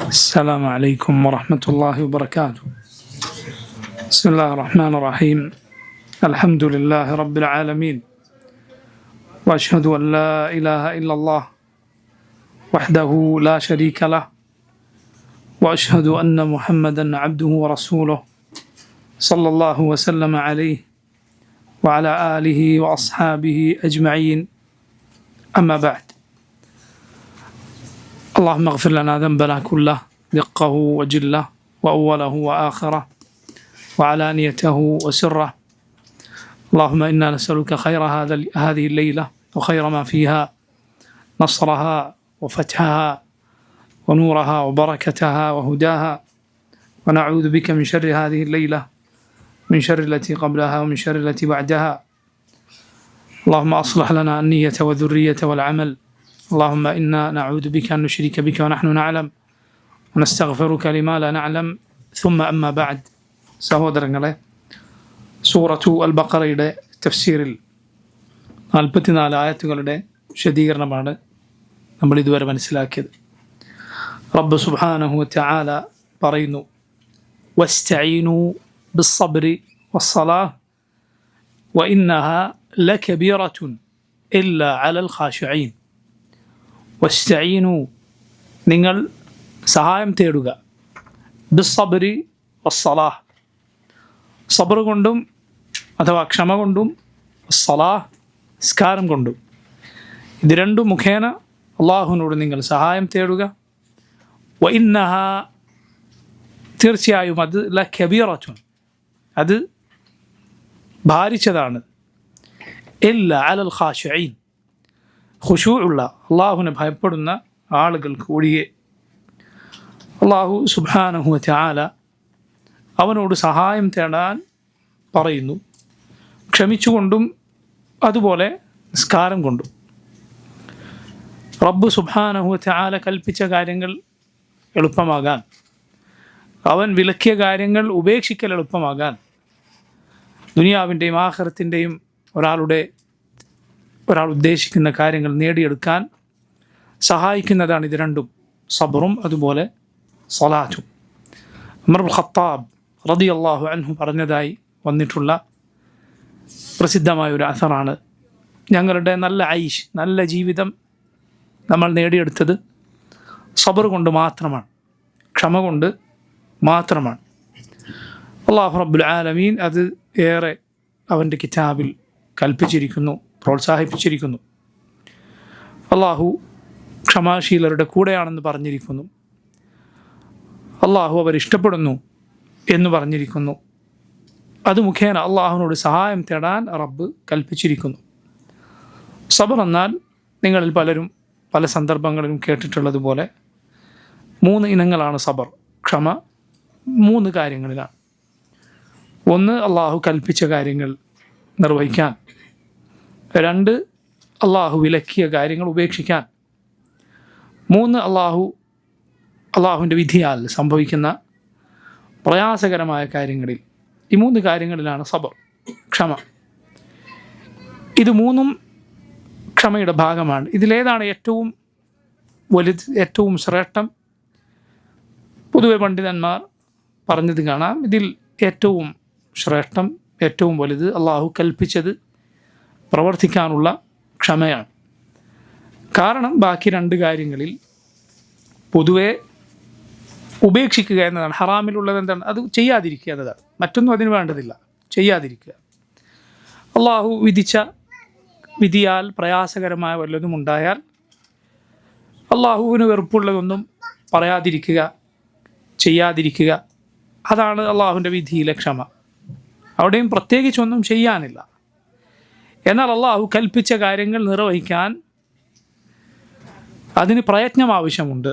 السلام عليكم ورحمة الله وبركاته. بسم الله الرحمن الرحيم. الحمد لله رب العالمين، وأشهد أن لا إله إلا الله وحده لا شريك له، وأشهد أن محمدا عبده ورسوله صلى الله وسلم عليه وعلى آله وأصحابه أجمعين. أما بعد، اللهم اغفر لنا ذنبنا كله دقه وجله وأوله وآخره وعلانيته وسره. اللهم إنا نسألك خير هذه الليلة وخير ما فيها، نصرها وفتحها ونورها وبركتها وهداها، ونعوذ بك من شر هذه الليلة، من شر التي قبلها ومن شر التي بعدها. اللهم أصلح لنا النية والذرية والعمل. اللهم إنا نعوذ بك أن نشرك بك ونحن نعلم ونستغفرك لما لا نعلم. ثم أما بعد. സഹോദരങ്ങളെ, സൂറത്തു അൽ ബഖറയുടെ തഫ്സീറിൽ 44 ആയത്തുകളുടെ വിശദീകരണമാണ് നമ്മൾ ഇതുവരെ മനസ്സിലാക്കിയത്. റബ്ബ് സുബ്ഹാനഹു വ തആല പറയുന്നു, വസ്തഈനു ബിസ്സബ്രി വസ്സലാഹ് വഇന്നഹാ ലകബീറത്തുൻ ഇല്ലാ അലൽ ഖാശിഈൻ. വസ്തഈനു, നിങ്ങൾ സഹായം തേടുക, ബിസ്സബ്രി വസ്സലാഹ്, സബർ കൊണ്ടും അഥവാ ക്ഷമ കൊണ്ടും, സലാഹ് നിസ്കാരം കൊണ്ടും. ഇത് രണ്ടും മുഖേന അള്ളാഹുവിനോട് നിങ്ങൾ സഹായം തേടുക. വഇന്നഹാ, തീർച്ചയായും അത് ലകബീറത്തുൻ, അത് ഭാരിച്ചതാണ്. ഇല്ലാ അലൽ ഖാശിഈൻ, ഖുശൂഉള്ള അള്ളാഹുവിനെ ഭയപ്പെടുന്ന ആളുകൾക്ക് ഒഴികെ. അള്ളാഹു സുബ്ഹാനഹു വ തആല അവനോട് സഹായം തേടാൻ പറയുന്നു, ക്ഷമിച്ചുകൊണ്ടും അതുപോലെ നിസ്കാരം കൊണ്ടും. റബ്ബ് സുബ്ഹാനഹു വ തആല കൽപ്പിച്ച കാര്യങ്ങൾ എളുപ്പമാകാൻ, അവൻ വിലക്കിയ കാര്യങ്ങൾ ഉപേക്ഷിക്കൽ എളുപ്പമാകാൻ, ദുനിയാവിൻ്റെയും ആഖിറത്തിൻ്റെയും ഒരാൾ ഉദ്ദേശിക്കുന്ന കാര്യങ്ങൾ നേടിയെടുക്കാൻ സഹായിക്കുന്നതാണ് ഇത് രണ്ടും, സബറും അതുപോലെ സ്വലാറ്റും. ഉമർ ഇബ്നുൽ ഖത്താബ് റളിയല്ലാഹു അൻഹു പറഞ്ഞതായി വന്നിട്ടുള്ള പ്രസിദ്ധമായ ഒരു അസറാണ്, ഞങ്ങളുടെ നല്ല ഐഷ്, നല്ല ജീവിതം നമ്മൾ നേടിയെടുത്തത് സബർ കൊണ്ട് മാത്രമാണ്, ക്ഷമ കൊണ്ട് മാത്രമാണ്. അല്ലാഹു റബ്ബുൽ ആലമീൻ അത് ഏറെ അവൻ്റെ കിതാബിൽ കൽപ്പിച്ചിരിക്കുന്നു, പ്രോത്സാഹിപ്പിച്ചിരിക്കുന്നു. അള്ളാഹു ക്ഷമാശീലരുടെ കൂടെയാണെന്ന് പറഞ്ഞിരിക്കുന്നു. അള്ളാഹു അവരിഷ്ടപ്പെടുന്നു എന്ന് പറഞ്ഞിരിക്കുന്നു. അത് മുഖേന അള്ളാഹുവിനോട് സഹായം തേടാൻ റബ്ബ് കൽപ്പിച്ചിരിക്കുന്നു. സബർ എന്നാൽ നിങ്ങളിൽ പലരും പല സന്ദർഭങ്ങളിലും കേട്ടിട്ടുള്ളതുപോലെ 3 ഇനങ്ങളാണ് സബർ, ക്ഷമ 3 കാര്യങ്ങളിലാണ്. ഒന്ന്, അള്ളാഹു കൽപ്പിച്ച കാര്യങ്ങൾ നിർവഹിക്കാൻ. 2, അള്ളാഹു വിലക്കിയ കാര്യങ്ങൾ ഉപേക്ഷിക്കാൻ. 3, അള്ളാഹുവിൻ്റെ വിധിയാൽ സംഭവിക്കുന്ന പ്രയാസകരമായ കാര്യങ്ങളിൽ. ഈ 3 കാര്യങ്ങളിലാണ് സബർ, ക്ഷമ. ഇത് 3ഉം ക്ഷമയുടെ ഭാഗമാണ്. ഇതിലേതാണ് ഏറ്റവും വലുത്, ഏറ്റവും ശ്രേഷ്ഠം? പൊതുവെ പണ്ഡിതന്മാർ പറഞ്ഞത് കാണാം, ഇതിൽ ഏറ്റവും ശ്രേഷ്ഠം, ഏറ്റവും വലുത് അള്ളാഹു കൽപ്പിച്ചത് പ്രവർത്തിക്കാനുള്ള ക്ഷമയാണ്. കാരണം ബാക്കി 2 കാര്യങ്ങളിൽ പൊതുവെ ഉപേക്ഷിക്കുക എന്നതാണ്. ഹറാമിലുള്ളത് എന്താണ്? അത് ചെയ്യാതിരിക്കുക എന്നതാണ്. മറ്റൊന്നും അതിന് വേണ്ടതില്ല, ചെയ്യാതിരിക്കുക. അള്ളാഹു വിധിച്ച വിധിയാൽ പ്രയാസകരമായ വല്ലതും ഉണ്ടായാൽ അള്ളാഹുവിന് വെറുപ്പുള്ളതൊന്നും പറയാതിരിക്കുക, ചെയ്യാതിരിക്കുക. അതാണ് അള്ളാഹുവിൻ്റെ വിധിയിലെ ക്ഷമ. അവിടെയും പ്രത്യേകിച്ചൊന്നും ചെയ്യാനില്ല. എന്നാൽ അള്ളാഹു കൽപ്പിച്ച കാര്യങ്ങൾ നിർവഹിക്കാൻ അതിന് പ്രയത്നം ആവശ്യമുണ്ട്.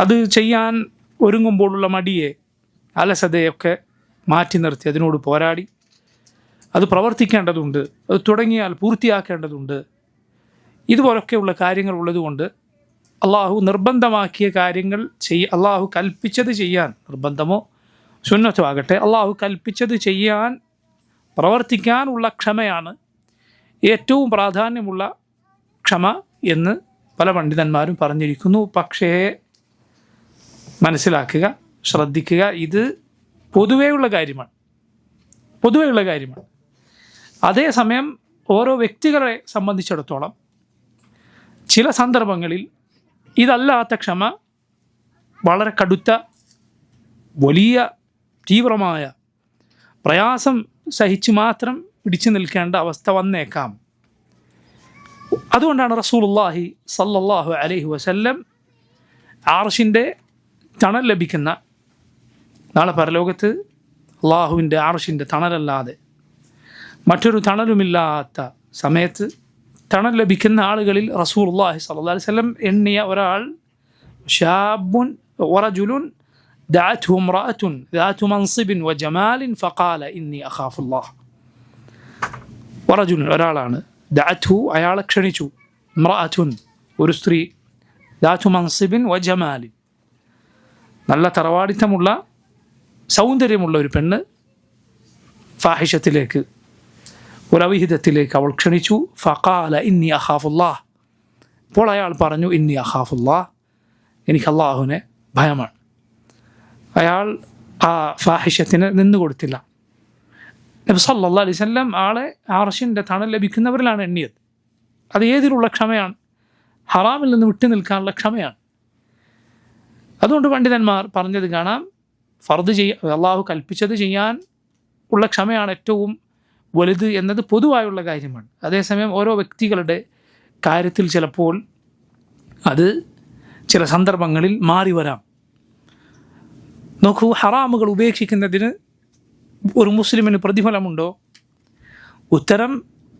അത് ചെയ്യാൻ ഒരുങ്ങുമ്പോഴുള്ള മടിയെ, അലസതയൊക്കെ മാറ്റി നിർത്തി അതിനോട് പോരാടി അത് പ്രവർത്തിക്കേണ്ടതുണ്ട്. അത് തുടങ്ങിയാൽ പൂർത്തിയാക്കേണ്ടതുണ്ട്. ഇതുപോലൊക്കെയുള്ള കാര്യങ്ങൾ ഉള്ളതുകൊണ്ട് അള്ളാഹു നിർബന്ധമാക്കിയ കാര്യങ്ങൾ അള്ളാഹു കൽപ്പിച്ചത് ചെയ്യാൻ, നിർബന്ധമോ സുന്നത്തോ ആകട്ടെ, അള്ളാഹു കൽപ്പിച്ചത് ചെയ്യാൻ പ്രവർത്തിക്കാനുള്ള ക്ഷമയാണ് ഏറ്റവും പ്രാധാന്യമുള്ള ക്ഷമ എന്ന് പല പണ്ഡിതന്മാരും പറഞ്ഞിരിക്കുന്നു. പക്ഷേ മനസ്സിലാക്കുക, ശ്രദ്ധിക്കുക. ഇത് പൊതുവെയുള്ള കാര്യമാണ്. അതേസമയം ഓരോ വ്യക്തികളെ സംബന്ധിച്ചിടത്തോളം ചില സന്ദർഭങ്ങളിൽ ഇതല്ലാത്ത ക്ഷമ വളരെ കടുത്ത, വലിയ, തീവ്രമായ പ്രയാസം സഹിച്ച് മാത്രം പിടിച്ചു നിൽക്കേണ്ട അവസ്ഥ വന്നേക്കാം. അതുകൊണ്ടാണ് റസൂലുള്ളാഹി സല്ലല്ലാഹു അലൈഹി വസല്ലം ആർഷിൻ്റെ തണൽ ലഭിക്കുന്ന, നാളെ പരലോകത്ത് അള്ളാഹുവിൻ്റെ ആർഷിൻ്റെ തണലല്ലാതെ മറ്റൊരു തണലുമില്ലാത്ത സമയത്ത് തണൽ ലഭിക്കുന്ന ആളുകളിൽ റസൂലുള്ളാഹി സ്വല്ലല്ലാഹു അലൈഹി വസല്ലം എണ്ണിയ ഒരാൾ ശാബുൻ വറജുലുൻ ദഅത്ഹു ഇംറഅത്തുൻ ദാതു മൻസിബിൻ വജമാലിൻ ഫഖാല ഇന്നി അഖാഫുല്ലാഹ്. വറജുലുൻ ഒരാളാണ്, ദഅത്ഹു അയാളെ ക്ഷണിച്ചു, ഇംറഅത്തുൻ ഒരു സ്ത്രീ, ദാതു മൻസിബിൻ വജമാലിൻ നല്ല തറവാടിത്തമുള്ള സൗന്ദര്യമുള്ള ഒരു പെണ്ണ്, ഫാഹിഷത്തിലേക്ക്, ഒരു അവിഹിതത്തിലേക്ക് അവൾ ക്ഷണിച്ചു. ഫഖാല ഇന്നി അഖാഫുല്ലാഹ്. അപ്പോൾ അയാൾ പറഞ്ഞു, ഇന്നി അഖാഫുല്ലാഹ്, എനിക്ക് അള്ളാഹുവിനെ ഭയമാണ്. അയാൾ ആ ഫാഹിഷത്തിന് നിന്നു കൊടുത്തില്ല. നബി സല്ലല്ലാഹു അലൈഹി വസല്ലം ആളെ അർശിൻ്റെ തണൽ ലഭിക്കുന്നവരിലാണ് എണ്ണിയത്. അത് ഏതിലുള്ള ക്ഷമയാണ്? ഹറാമിൽ നിന്ന് വിട്ടു നിൽക്കാനുള്ള ക്ഷമയാണ്. അതുകൊണ്ട് പണ്ഡിതന്മാർ പറഞ്ഞത് കാണാം, ഫർദ് അള്ളാഹു കൽപ്പിച്ചത് ചെയ്യാൻ ഉള്ള ക്ഷമയാണ് ഏറ്റവും വലുത് എന്നത് പൊതുവായുള്ള കാര്യമാണ്. അതേസമയം ഓരോ വ്യക്തികളുടെ കാര്യത്തിൽ ചിലപ്പോൾ അത് ചില സന്ദർഭങ്ങളിൽ മാറി വരാം. നോക്കൂ, ഹറാമുകൾ ഉപേക്ഷിക്കുന്നതിന് ഒരു മുസ്ലിമിന് പ്രതിഫലമുണ്ടോ? ഉത്തരം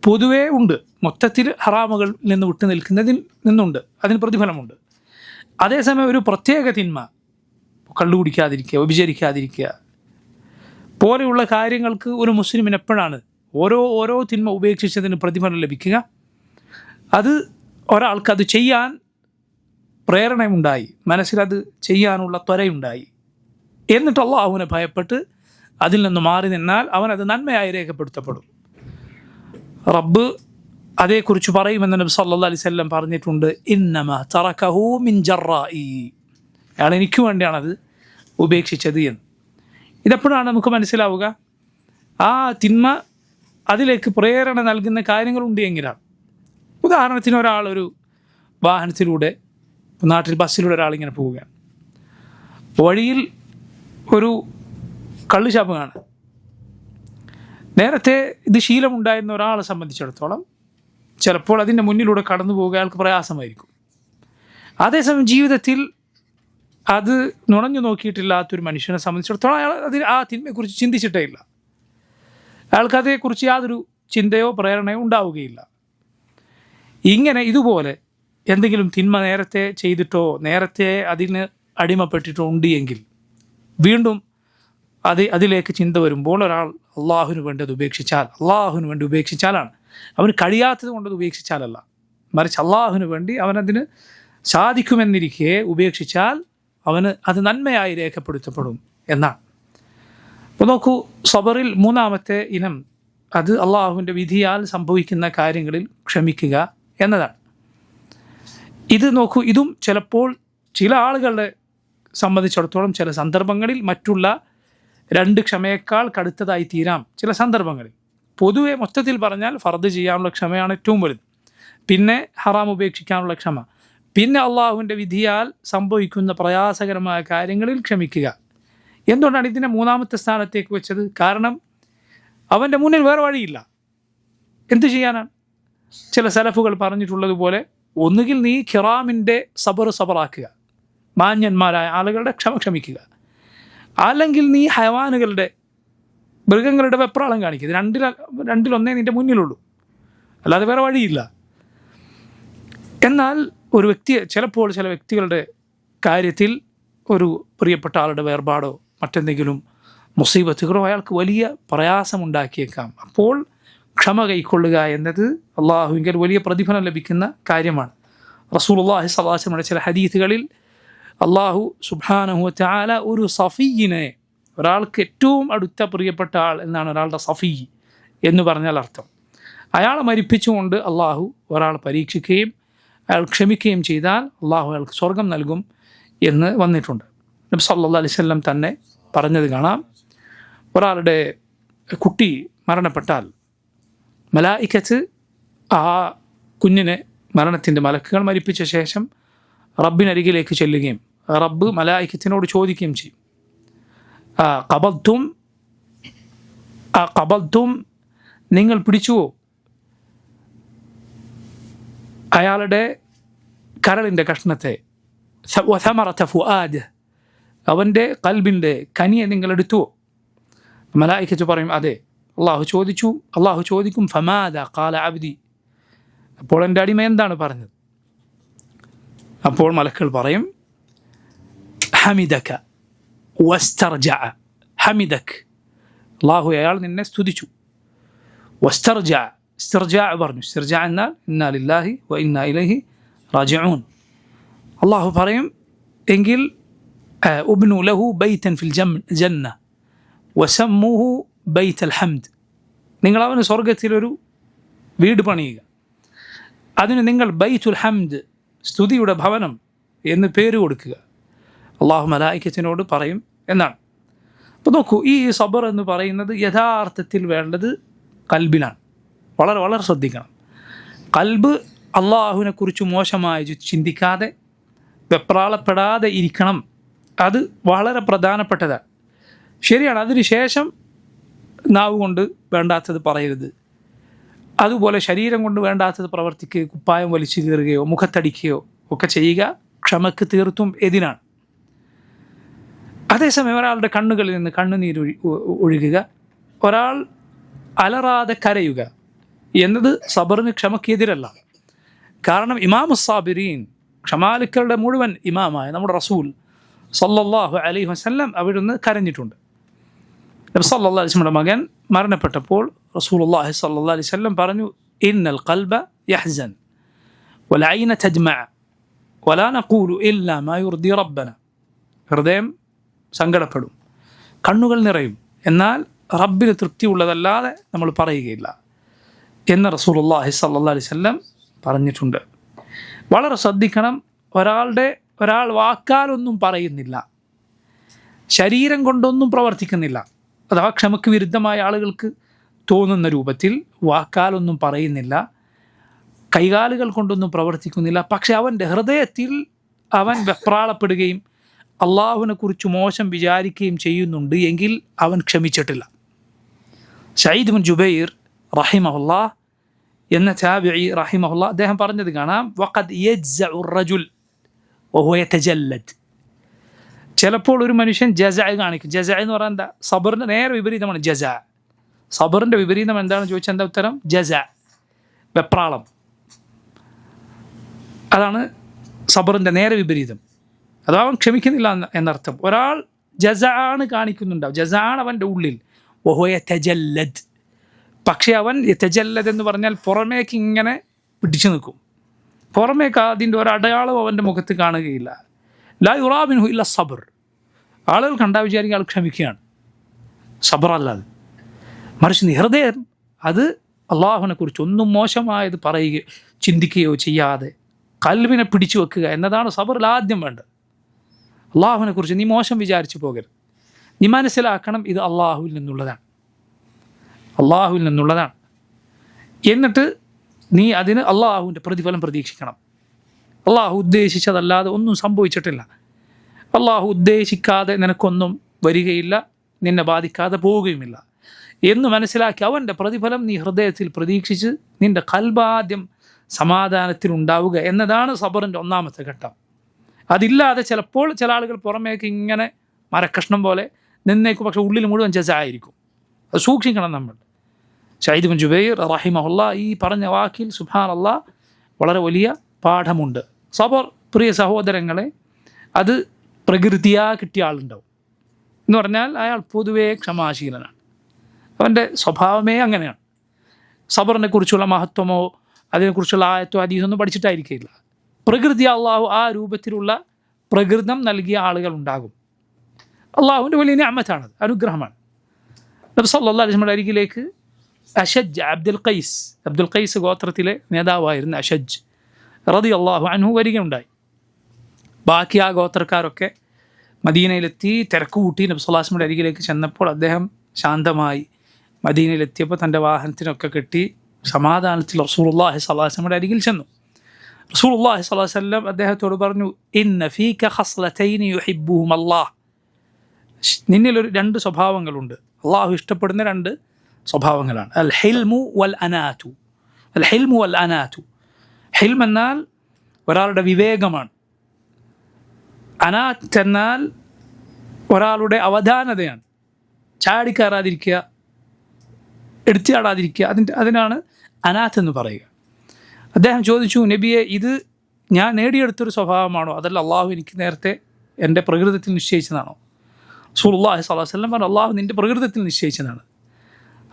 പൊതുവേ ഉണ്ട്. മൊത്തത്തിൽ ഹറാമുകൾ നിന്ന് വിട്ടു നിൽക്കുന്നതിൽ നിന്നുണ്ട്, അതിന് പ്രതിഫലമുണ്ട്. അതേസമയം ഒരു പ്രത്യേക തിന്മ, കള്ളു കുടിക്കാതിരിക്കുക, വ്യഭിചരിക്കാതിരിക്കുക പോലെയുള്ള കാര്യങ്ങൾക്ക് ഒരു മുസ്ലിമിന് എപ്പോഴാണ് ഓരോ തിന്മ ഉപേക്ഷിച്ചതിന് പ്രതിഫലം ലഭിക്കുക? അത് ഒരാൾക്കത് ചെയ്യാൻ പ്രേരണയുണ്ടായി, മനസ്സിലത് ചെയ്യാനുള്ള ത്വരയുണ്ടായി, എന്നിട്ട് അള്ളാഹുവിനെ ഭയപ്പെട്ട് അതിൽ നിന്ന് മാറി നിന്നാൽ അവനത് നന്മയായി രേഖപ്പെടുത്തപ്പെടും. റബ്ബ് അതേക്കുറിച്ച് പറയുമെന്ന് നബി സല്ലല്ലാഹു അലൈഹി വസല്ലം പറഞ്ഞിട്ടുണ്ട്, ഇന്നമാ തറകഹു മിൻ ജറാഇ, അയാൾ എനിക്ക് വേണ്ടിയാണത് ഉപേക്ഷിച്ചത് എന്ന്. ഇതെപ്പോഴാണ് നമുക്ക് മനസ്സിലാവുക? ആ തിന്മ അതിലേക്ക് പ്രേരണ നൽകുന്ന കാര്യങ്ങളുണ്ട് എങ്കിലാണ്. ഉദാഹരണത്തിന് ഒരാളൊരു വാഹനത്തിലൂടെ, നാട്ടിൽ ബസ്സിലൂടെ ഒരാളിങ്ങനെ പോവുകയാണ്, വഴിയിൽ ഒരു കള്ളുഷാപ്പ് കാണാം. നേരത്തെ ഇത് ശീലമുണ്ടായിരുന്ന ഒരാളെ സംബന്ധിച്ചിടത്തോളം ചിലപ്പോൾ അതിൻ്റെ മുന്നിലൂടെ കടന്നു പോകുക അയാൾക്ക് പ്രയാസമായിരിക്കും. അതേസമയം ജീവിതത്തിൽ അത് നുണഞ്ഞു നോക്കിയിട്ടില്ലാത്തൊരു മനുഷ്യനെ സംബന്ധിച്ചിടത്തോളം അയാൾ ആ തിന്മയെക്കുറിച്ച് ചിന്തിച്ചിട്ടേ ഇല്ല. അയാൾക്ക് അതേക്കുറിച്ച് യാതൊരു ചിന്തയോ പ്രേരണയോ ഉണ്ടാവുകയില്ല. ഇങ്ങനെ ഇതുപോലെ എന്തെങ്കിലും തിന്മ നേരത്തെ ചെയ്തിട്ടോ നേരത്തെ അതിന് അടിമപ്പെട്ടിട്ടോ ഉണ്ട് എങ്കിൽ വീണ്ടും അതിലേക്ക് ചിന്ത വരുമ്പോൾ ഒരാൾ അള്ളാഹുവിന് വേണ്ടി അത് ഉപേക്ഷിച്ചാലാണ്. അവന് കഴിയാത്തത് കൊണ്ടത് ഉപേക്ഷിച്ചാലല്ല, മറിച്ച് അള്ളാഹുവിന് വേണ്ടി അവനതിന് സാധിക്കുമെന്നിരിക്കെ ഉപേക്ഷിച്ചാൽ അവന് അത് നന്മയായി രേഖപ്പെടുത്തപ്പെടും എന്നാണ്. അപ്പോൾ നോക്കൂ, സബറിൽ മൂന്നാമത്തെ ഇനം അത് അള്ളാഹുവിൻ്റെ വിധിയാൽ സംഭവിക്കുന്ന കാര്യങ്ങളിൽ ക്ഷമിക്കുക എന്നതാണ്. ഇത് നോക്കൂ, ഇതും ചിലപ്പോൾ ചില ആളുകളെ സംബന്ധിച്ചിടത്തോളം ചില സന്ദർഭങ്ങളിൽ മറ്റുള്ള രണ്ട് ക്ഷമയേക്കാൾ കടുത്തതായി തീരാം. ചില സന്ദർഭങ്ങളിൽ പൊതുവെ മൊത്തത്തിൽ പറഞ്ഞാൽ ഫർദ് ചെയ്യാനുള്ള ക്ഷമയാണ് ഏറ്റവും വലുത്, പിന്നെ ഹറാം ഉപേക്ഷിക്കാനുള്ള ക്ഷമ, പിന്നെ അള്ളാഹുവിൻ്റെ വിധിയാൽ സംഭവിക്കുന്ന പ്രയാസകരമായ കാര്യങ്ങളിൽ ക്ഷമിക്കുക. എന്തുകൊണ്ടാണ് ഇതിനെ മൂന്നാമത്തെ സ്ഥാനത്തേക്ക് വെച്ചത്? കാരണം അവൻ്റെ മുന്നിൽ വേറെ വഴിയില്ല. എന്തു ചെയ്യാനാണ്? ചില സലഫുകൾ പറഞ്ഞിട്ടുള്ളതുപോലെ, ഒന്നുകിൽ നീ ഖിറാമിൻ്റെ സബറാക്കുക, മാന്യന്മാരായ ആളുകളുടെ ക്ഷമിക്കുക, അല്ലെങ്കിൽ നീ ഹയവാനുകളുടെ, മൃഗങ്ങളുടെ വെപ്രാളം കാണിക്കുക. രണ്ടിലൊന്നേ നിൻ്റെ മുന്നിലുള്ളൂ, അല്ലാതെ വേറെ വഴിയില്ല. എന്നാൽ ഒരു ചിലപ്പോൾ ചില വ്യക്തികളുടെ കാര്യത്തിൽ ഒരു പ്രിയപ്പെട്ട ആളുടെ വേർപാടോ മറ്റെന്തെങ്കിലും മുസീബത്തുകളോ അയാൾക്ക് വലിയ പ്രയാസമുണ്ടാക്കിയേക്കാം. അപ്പോൾ ക്ഷമ കൈക്കൊള്ളുക എന്നത് അള്ളാഹുവിങ്കൽ വലിയ പ്രതിഫലം ലഭിക്കുന്ന കാര്യമാണ്. റസൂലുള്ളാഹി സ്വല്ലല്ലാഹു അലൈഹി വസല്ലം ചില ഹദീസുകളിൽ അള്ളാഹു സുബ്ഹാനഹു വ തആല ഒരു സഫീയിനെ, ഒരാൾക്ക് ഏറ്റവും അടുത്ത പ്രിയപ്പെട്ട ആൾ എന്നാണ് ഒരാളുടെ സഫീ എന്ന് പറഞ്ഞാൽ അർത്ഥം. അയാളെ മരിപ്പിച്ചുകൊണ്ട് അള്ളാഹു ഒരാൾ പരീക്ഷിക്കുകയും അയാൾ ക്ഷമിക്കുകയും ചെയ്താൽ അള്ളാഹു അയാൾക്ക് സ്വർഗം നൽകും എന്ന് വന്നിട്ടുണ്ട്. നബി സല്ലല്ലാഹു അലൈഹി വസല്ലം തന്നെ പറഞ്ഞത് കാണാം, ഒരാളുടെ കുട്ടി മരണപ്പെട്ടാൽ മലായിക്കത്ത് ആ കുഞ്ഞിനെ, മരണത്തിൻ്റെ മലക്കുകൾ മരിപ്പിച്ച ശേഷം റബ്ബിനരികിലേക്ക് ചെല്ലുകയും റബ്ബ് മലായിക്കത്തിനോട് ചോദിക്കുകയും ചെയ്യും, ഖബൽതും നിങ്ങൾ പിടിച്ചുവോ അയാളുടെ കരളിൻ്റെ കഷ്ണത്തെ, വസമറത ഫുആദ് അവൻ്റെ കൽബിൻ്റെ കനിയെ നിങ്ങൾ എടുത്തുവോ? മലായിക്കത്ത് പറയും അതെ. അള്ളാഹു ചോദിക്കും ഫമാദ ഖാല അബ്ദി, അപ്പോൾ എൻ്റെ അടിമ എന്താണ് പറഞ്ഞത്? അപ്പോൾ മലക്കുകൾ പറയും ഹമിദക വസ്തർജഅ, ഹമിദക് അള്ളാഹു അയാൾ നിന്നെ സ്തുതിച്ചു, വസ്തർജഅ ഇസ്തിർജാ പറഞ്ഞു, ഇസ്തിർജാ എന്നാൽ ഇന്നാ ലില്ലാഹി വ ഇന്നാ ഇലൈഹി റാജിഊൻ. അള്ളാഹു പറയും എങ്കിൽ ഉബ്നു ലഹു ബൈതൻ ഫിൽ ജന്ന വസമ്മുഹു ബൈത്തൽ ഹംദ്, നിങ്ങൾ അവന് സ്വർഗത്തിലൊരു വീട് പണിയുക, അതിന് നിങ്ങൾ ബൈത്തുൽ ഹംദ് സ്തുതിയുടെ ഭവനം എന്ന് പേര് കൊടുക്കുക. അള്ളാഹു മലായിക്കത്തിനോട് പറയും എന്നാണ്. അപ്പോൾ നോക്കൂ, ഈ സബർ എന്ന് പറയുന്നത് യഥാർത്ഥത്തിൽ വേണ്ടത് കൽബിലാണ്. വളരെ വളരെ ശ്രദ്ധിക്കണം. കൽബ് അള്ളാഹുവിനെക്കുറിച്ച് മോശമായി ചിന്തിക്കാതെ വെപ്രാളപ്പെടാതെ ഇരിക്കണം. അത് വളരെ പ്രധാനപ്പെട്ടതാണ്. ശരിയാണ്, അതിനുശേഷം നാവ് കൊണ്ട് വേണ്ടാത്തത് പറയരുത്, അതുപോലെ ശരീരം കൊണ്ട് വേണ്ടാത്തത് പ്രവർത്തിക്കുകയോ കുപ്പായം വലിച്ചു കീറുകയോ മുഖത്തടിക്കുകയോ ഒക്കെ ചെയ്യുക ക്ഷമക്ക് തീർത്തും എതിരാണ്. അതേസമയം ഒരാളുടെ കണ്ണുകളിൽ നിന്ന് കണ്ണുനീര് ഒഴുകുക, ഒരാൾ അലറാതെ കരയുക എന്നത് സബറിന് ക്ഷമക്ക് എതിരല്ല. കാരണം ഇമാമുസ്സാബിരീൻ, ക്ഷമാലുക്കളുടെ മുഴുവൻ ഇമാമായ നമ്മുടെ റസൂൽ സല്ലല്ലാഹു അലൈഹി വസല്ലം അവിടുന്ന് കരഞ്ഞിട്ടുണ്ട്. നബി സല്ലല്ലാഹു അലൈഹി വസല്ലമയുടെ മകൻ മരണപ്പെട്ടപ്പോൾ റസൂലുള്ളാഹി സല്ലല്ലാഹു അലൈഹി വസല്ലം പറഞ്ഞു, ഇന്നൽ ഖൽബ യഹ്സൻ വൽ ഐന തജ്മഅ വലാ നഖൂലു ഇല്ലാ മാ യുർദി റബ്ബന. ഹൃദയം സങ്കടപ്പെടും, കണ്ണുകൾ നിറയും, എന്നാൽ റബ്ബിന് തൃപ്തിയുള്ളതല്ലാതെ നമ്മൾ പറയുകയില്ല എന്ന് റസൂലുള്ളാഹി സല്ലല്ലാഹു അലൈഹി വസല്ലം പറഞ്ഞിട്ടുണ്ട്. വളരെ ശ്രദ്ധിക്കണം. ഒരാൾ വാക്കാലൊന്നും പറയുന്നില്ല, ശരീരം കൊണ്ടൊന്നും പ്രവർത്തിക്കുന്നില്ല, അഥവാ ക്ഷമക്ക് വിരുദ്ധമായ ആളുകൾക്ക് തോന്നുന്ന രൂപത്തിൽ വാക്കാലൊന്നും പറയുന്നില്ല, കൈകാലുകൾ കൊണ്ടൊന്നും പ്രവർത്തിക്കുന്നില്ല, പക്ഷെ അവൻ്റെ ഹൃദയത്തിൽ അവൻ വെപ്രാളപ്പെടുകയും അള്ളാഹുവിനെക്കുറിച്ച് മോശം വിചാരിക്കുകയും ചെയ്യുന്നുണ്ട് എങ്കിൽ അവൻ ക്ഷമിച്ചിട്ടില്ല. സഈദ് ബിൻ ജുബൈർ റഹിമഹുല്ലാഹ് എന്ന താബിഈ റഹിമഹുല്ലാഹ് അദ്ദേഹം പറഞ്ഞത് കാണാം, വഖദ് യജ്സഉ റജുൽ വഹുവ യതജല്ലദ്. ചിലപ്പോൾ ഒരു മനുഷ്യൻ ജസഅ കാണിക്കും. ജസഅ എന്ന് പറഞ്ഞാൽ എന്താ? സബറിൻ്റെ നേരെ വിപരീതമാണ് ജസഅ. സബറിൻ്റെ വിപരീതം എന്താണെന്ന് ചോദിച്ചാൽ എന്താ ഉത്തരം? ജസഅ, വെപ്രാളം. അതാണ് സബറിൻ്റെ നേരെ വിപരീതം. അഥവാ അവൻ ക്ഷമിക്കുന്നില്ല എന്നർത്ഥം. ഒരാൾ ജസഅ ആണ് കാണിക്കുന്നുണ്ടാവും, ജസഅ ആണ് അവൻ്റെ ഉള്ളിൽ, വഹുവ യതജല്ലദ്. പക്ഷേ അവൻ യതജല്ലദ് എന്ന് പറഞ്ഞാൽ പുറമേക്ക് ഇങ്ങനെ പിടിച്ചു നിൽക്കും, പുറമേക്ക് അതിൻ്റെ ഒരടയാളം അവൻ്റെ മുഖത്ത് കാണുകയില്ല. ലാ യുറാ മിൻഹു ഇല്ല സബർ. ആളുകൾ കണ്ടാൽ വിചാരിക്കും ആൾ ക്ഷമിക്കുകയാണ്, സബറല്ലാതെ. മറിച്ച് ഹൃദയം അത് അള്ളാഹുവിനെക്കുറിച്ച് ഒന്നും മോശമായത് പറയുകയോ ചിന്തിക്കുകയോ ചെയ്യാതെ കൽബിനെ പിടിച്ചു വെക്കുക എന്നതാണ് സബറിൽ ആദ്യം വേണ്ടത്. അള്ളാഹുവിനെക്കുറിച്ച് നീ മോശം വിചാരിച്ചു പോകരുത്. നീ മനസ്സിലാക്കണം ഇത് അള്ളാഹുവിൽ നിന്നുള്ളതാണ്, അള്ളാഹുവിൽ നിന്നുള്ളതാണ്. എന്നിട്ട് നീ അതിന് അള്ളാഹുവിൻ്റെ പ്രതിഫലം പ്രതീക്ഷിക്കണം. അള്ളാഹു ഉദ്ദേശിച്ചതല്ലാതെ ഒന്നും സംഭവിച്ചിട്ടില്ല. അള്ളാഹു ഉദ്ദേശിക്കാതെ നിനക്കൊന്നും വരികയില്ല, നിന്നെ ബാധിക്കാതെ പോവുകയുമില്ല എന്ന് മനസ്സിലാക്കി അവൻ്റെ പ്രതിഫലം നീ ഹൃദയത്തിൽ പ്രതീക്ഷിച്ച് നിൻ്റെ ഖൽബാദ്യം സമാധാനത്തിലുണ്ടാവുക എന്നതാണ് സബറിൻ്റെ ഒന്നാമത്തെ ഘട്ടം. അതില്ലാതെ ചിലപ്പോൾ ചില ആളുകൾ പുറമേക്ക് ഇങ്ങനെ മരക്കഷ്ണം പോലെ നിന്നേക്കും, പക്ഷേ ഉള്ളിൽ മുഴുവൻ ജസഅ ആയിരിക്കും. അത് സൂക്ഷിക്കണം നമ്മൾ. സഈദ് ബിൻ ജുബൈർ റഹിമഹുല്ലാഹ് ഈ പറഞ്ഞ വാക്കിൽ സുബ്ഹാനല്ലാഹ് വളരെ വലിയ പാഠമുണ്ട്. സബർ, പ്രിയ സഹോദരങ്ങളെ, അത് പ്രകൃതിയാ കിട്ടിയ ആളുണ്ടാവും എന്ന് പറഞ്ഞാൽ അയാൾ പൊതുവേ ക്ഷമാശീലനാണ്, അവൻ്റെ സ്വഭാവമേ അങ്ങനെയാണ്. സബറിനെ കുറിച്ചുള്ള മഹത്വമോ അതിനെക്കുറിച്ചുള്ള ആയത്തോ ഹദീസൊന്നും പഠിച്ചിട്ടായിരിക്കില്ല. പ്രകൃതി അള്ളാഹു ആ രൂപത്തിലുള്ള പ്രകൃതം നൽകിയ ആളുകൾ ഉണ്ടാകും. അള്ളാഹുവിൻ്റെ വലിയ നിഅമത്താണത്, അനുഗ്രഹമാണ്. നബി സല്ലല്ലാഹു അലൈഹി വസല്ലം അരികിലേക്ക് അഷജ് അബ്ദുൽ ഖൈസ് ഗോത്രത്തിലെ നേതാവായിരുന്ന അഷജ് റളിയല്ലാഹു അൻഹു വരികയുണ്ടായി. ബാക്കി ആ ഗോത്രക്കാരൊക്കെ മദീനയിലെത്തി, തിരക്ക് കൂട്ടി നബി സല്ലല്ലാഹു അലൈഹി വസല്ലമയുടെ അരികിലേക്ക് ചെന്നപ്പോൾ അദ്ദേഹം ശാന്തമായി മദീനയിലെത്തിയപ്പോൾ തൻ്റെ വാഹനത്തിനൊക്കെ കെട്ടി സമാധാനത്തിൽ റസൂലുള്ളാഹി സ്വല്ലല്ലാഹു അലൈഹി വസല്ലമയുടെ അരികിൽ ചെന്നു. റസൂലുള്ളാഹി സ്വല്ലല്ലാഹു അലൈഹി വസല്ലം അദ്ദേഹത്തോട് പറഞ്ഞു, ഇന്ന ഫീക ഖസ്ലതൈനി യുഹിബ്ബുഹും അല്ലാഹ്, നിന്നിലൊരു 2 സ്വഭാവങ്ങളുണ്ട്, അള്ളാഹു ഇഷ്ടപ്പെടുന്ന 2 സ്വഭാവങ്ങളാണ്. അൽ ഹിൽമു വൽ അനാതു. അൽ ഹിൽമു വൽ അനാതു. ഹിൽം എന്നാൽ ഒരാളുടെ വിവേകമാണ്. അനാത്ത് എന്നാൽ ഒരാളുടെ അവധാനതയാണ്. ചാടിക്കയറാതിരിക്കുക, എടുത്തിയാടാതിരിക്കുക, അതിനാണ് അനാത്ത് എന്ന് പറയുക. അദ്ദേഹം ചോദിച്ചു, നബിയെ, ഇത് ഞാൻ നേടിയെടുത്തൊരു സ്വഭാവമാണോ, അതല്ല അള്ളാഹു എനിക്ക് നേരത്തെ എൻ്റെ പ്രകൃതത്തിൽ നിശ്ചയിച്ചതാണോ? റസൂലുള്ളാഹി സ്വല്ലല്ലാഹു അലൈഹി വസല്ലം പറഞ്ഞു, അള്ളാഹു നിൻ്റെ പ്രകൃതത്തിൽ നിശ്ചയിച്ചതാണ്.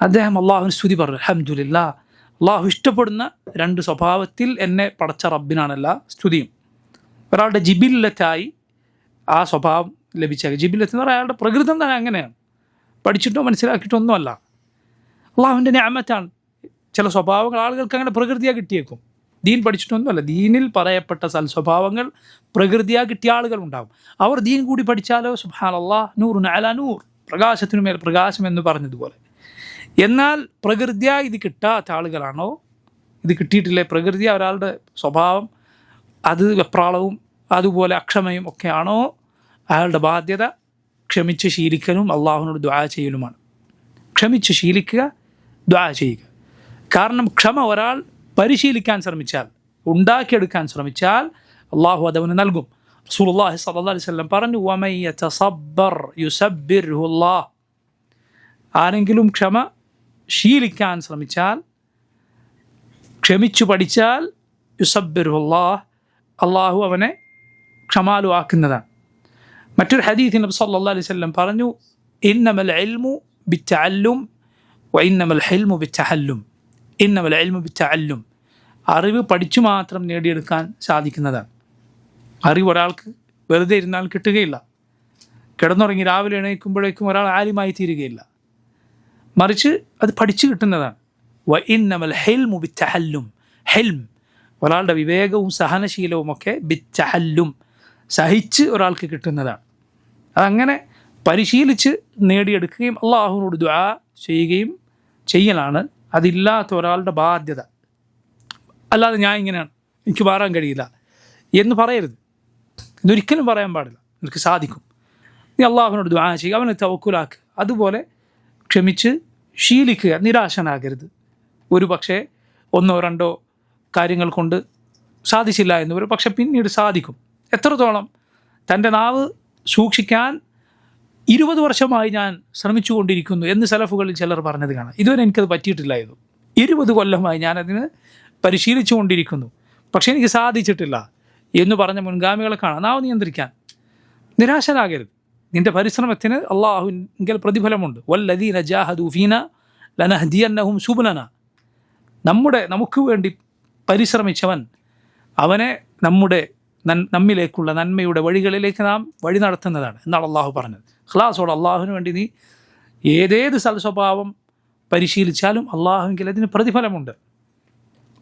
അദ്ദേഹം അള്ളാഹുവിന് സ്തുതി പറഞ്ഞു, അൽഹംദുലില്ലാഹ്, അള്ളാഹു ഇഷ്ടപ്പെടുന്ന 2 സ്വഭാവത്തിൽ എന്നെ പടച്ച റബ്ബിനാണെല്ലാ സ്തുതിയും. ഒരാളുടെ ജിബില്ലത്തായി ആ സ്വഭാവം ലഭിച്ച, ജിബില്ലത്ത് എന്ന് പറഞ്ഞാൽ അയാളുടെ പ്രകൃതം തന്നെ അങ്ങനെയാണ്, പഠിച്ചിട്ടോ മനസ്സിലാക്കിയിട്ടോ ഒന്നുമല്ല, അള്ളാഹുവിൻ്റെ നിഅമത്താണ്. ചില സ്വഭാവങ്ങൾ ആളുകൾക്ക് അങ്ങനെ പ്രകൃതിയായി കിട്ടിയേക്കും, ദീൻ പഠിച്ചിട്ടൊന്നുമല്ല. ദീനിൽ പറയപ്പെട്ട സൽസ്വഭാവങ്ങൾ പ്രകൃതിയായി കിട്ടിയ ആളുകളുണ്ടാകും. അവർ ദീൻ കൂടി പഠിച്ചാലോ സുബ്ഹാനല്ലാഹ്, നൂറുൻ അലാ നൂർ, പ്രകാശത്തിനു മേൽ പ്രകാശം എന്ന് പറഞ്ഞതുപോലെ. എന്നാൽ പ്രകൃതിയായി ഇത് കിട്ടാത്ത ആളുകളാണോ, ഇത് കിട്ടിയിട്ടില്ലേ, പ്രകൃതി ഒരാളുടെ സ്വഭാവം അത് വെപ്രാളവും അതുപോലെ അക്ഷമയും ഒക്കെയാണോ, അയാളുടെ ബാധ്യത ക്ഷമിച്ച് ശീലിക്കലും അള്ളാഹുവിനോട് ദുആ ചെയ്യലുമാണ്. ക്ഷമിച്ച് ശീലിക്കുക, ദുആ ചെയ്യുക. കാരണം ക്ഷമ ഒരാൾ പരിശീലിക്കാൻ ശ്രമിച്ചാൽ, ഉണ്ടാക്കിയെടുക്കാൻ ശ്രമിച്ചാൽ അള്ളാഹു അതവന് നൽകും. റസൂലുള്ളാഹി സ്വല്ലല്ലാഹു അലൈഹി വസല്ലം പറഞ്ഞു, വമൻ യതസബ്ബർ യുസബ്ബിർഹു അല്ലാഹ്, ആരെങ്കിലും ക്ഷമ ശീലിക്കാൻ ശ്രമിച്ചാൽ, ക്ഷമിച്ചു പഠിച്ചാൽ, യുസബ്ബിർഹു അല്ലാഹ്, അള്ളാഹു അവനെ ക്ഷമാലുവാക്കുന്നതാണ്. മറ്റൊരു ഹദീസിൽ നബി സല്ലല്ലാഹു അലൈഹി വസല്ലം പറഞ്ഞു, ഇന്നമൽ ഇൽമു ബിത്തഅല്ലും വഇന്നമൽ ഹിൽമു ബിത്തഹല്ലും. ഇന്നമൽ ഇൽമു ബിത്തഅല്ലും, അറിവ് പഠിച്ചു മാത്രം നേടിയെടുക്കാൻ സാധിക്കുന്നതാണ്. അറിവ് ഒരാൾക്ക് വെറുതെ ഇരുന്നാൽ കിട്ടുകയില്ല. കിടന്നുറങ്ങി രാവിലെ എണീക്കുമ്പോഴേക്കും ഒരാൾ ആലിമായി തീരുകയില്ല. മറിച്ച് അത് പഠിച്ചു കിട്ടുന്നതാണ്. വഇന്നമൽ ഹിൽമു ബിത്തഹല്ലും, ഹിൽം ഒരാളുടെ വിവേകവും സഹനശീലവും ഒക്കെ ബിത്തഹല്ലും, സഹിച്ച് ഒരാൾക്ക് കിട്ടുന്നതാണ്. അതങ്ങനെ പരിശീലിച്ച് നേടിയെടുക്കുകയും അള്ളാഹുവിനോട് ദുആ ചെയ്യുകയും ചെയ്യലാണ് അതില്ലാത്ത ഒരാളുടെ ബാധ്യത. അല്ലാതെ ഞാൻ ഇങ്ങനെയാണ്, എനിക്ക് മാറാൻ കഴിയില്ല എന്ന് പറയരുത്. ഇതൊരിക്കലും പറയാൻ പാടില്ല. നിനക്ക് സാധിക്കും, നീ അള്ളാഹുവിനോട് ദുആ ചെയ്യുക, അവനെ തവക്കുലാക്കുക. അതുപോലെ ക്ഷമിച്ച് ശീലിക്കുക, നിരാശനാകരുത്. ഒരു പക്ഷേ 1 or 2 കാര്യങ്ങൾ കൊണ്ട് സാധിച്ചില്ല എന്ന് വരും, പക്ഷെ പിന്നീട് സാധിക്കും. എത്രത്തോളം തൻ്റെ നാവ് സൂക്ഷിക്കാൻ 20 വർഷമായി ഞാൻ ശ്രമിച്ചു കൊണ്ടിരിക്കുന്നു എന്ന് സലഫുകളിൽ ചിലർ പറഞ്ഞത് കാണാം. ഇതുവരെ എനിക്കത് പറ്റിയിട്ടില്ലായിരുന്നു. 20 കൊല്ലമായി ഞാനതിന് പരിശീലിച്ചു കൊണ്ടിരിക്കുന്നു, പക്ഷേ എനിക്ക് സാധിച്ചിട്ടില്ല എന്ന് പറഞ്ഞ മുൻഗാമികളെ കാണാം. നാവ് നിയന്ത്രിക്കാൻ നിരാശനാകരുത്. നിൻ്റെ പരിശ്രമത്തിന് അള്ളാഹുവിൽ പ്രതിഫലമുണ്ട്. വല്ലദീന ജാഹദൂ ഫീനാ ലനഹ്ദിയന്നഹും സുബ്ലനാ, നമുക്ക് വേണ്ടി പരിശ്രമിച്ചവൻ, അവനെ നമ്മിലേക്കുള്ള നന്മയുടെ വഴികളിലേക്ക് നാം വഴി നടത്തുന്നതാണ് എന്നാണ് അള്ളാഹു പറഞ്ഞത്. ഖലാസോടെ അള്ളാഹുവിന് വേണ്ടി നീ ഏതേത് സൽസ്വഭാവം പരിശീലിച്ചാലും അള്ളാഹുവിൽ അതിന് പ്രതിഫലമുണ്ട്.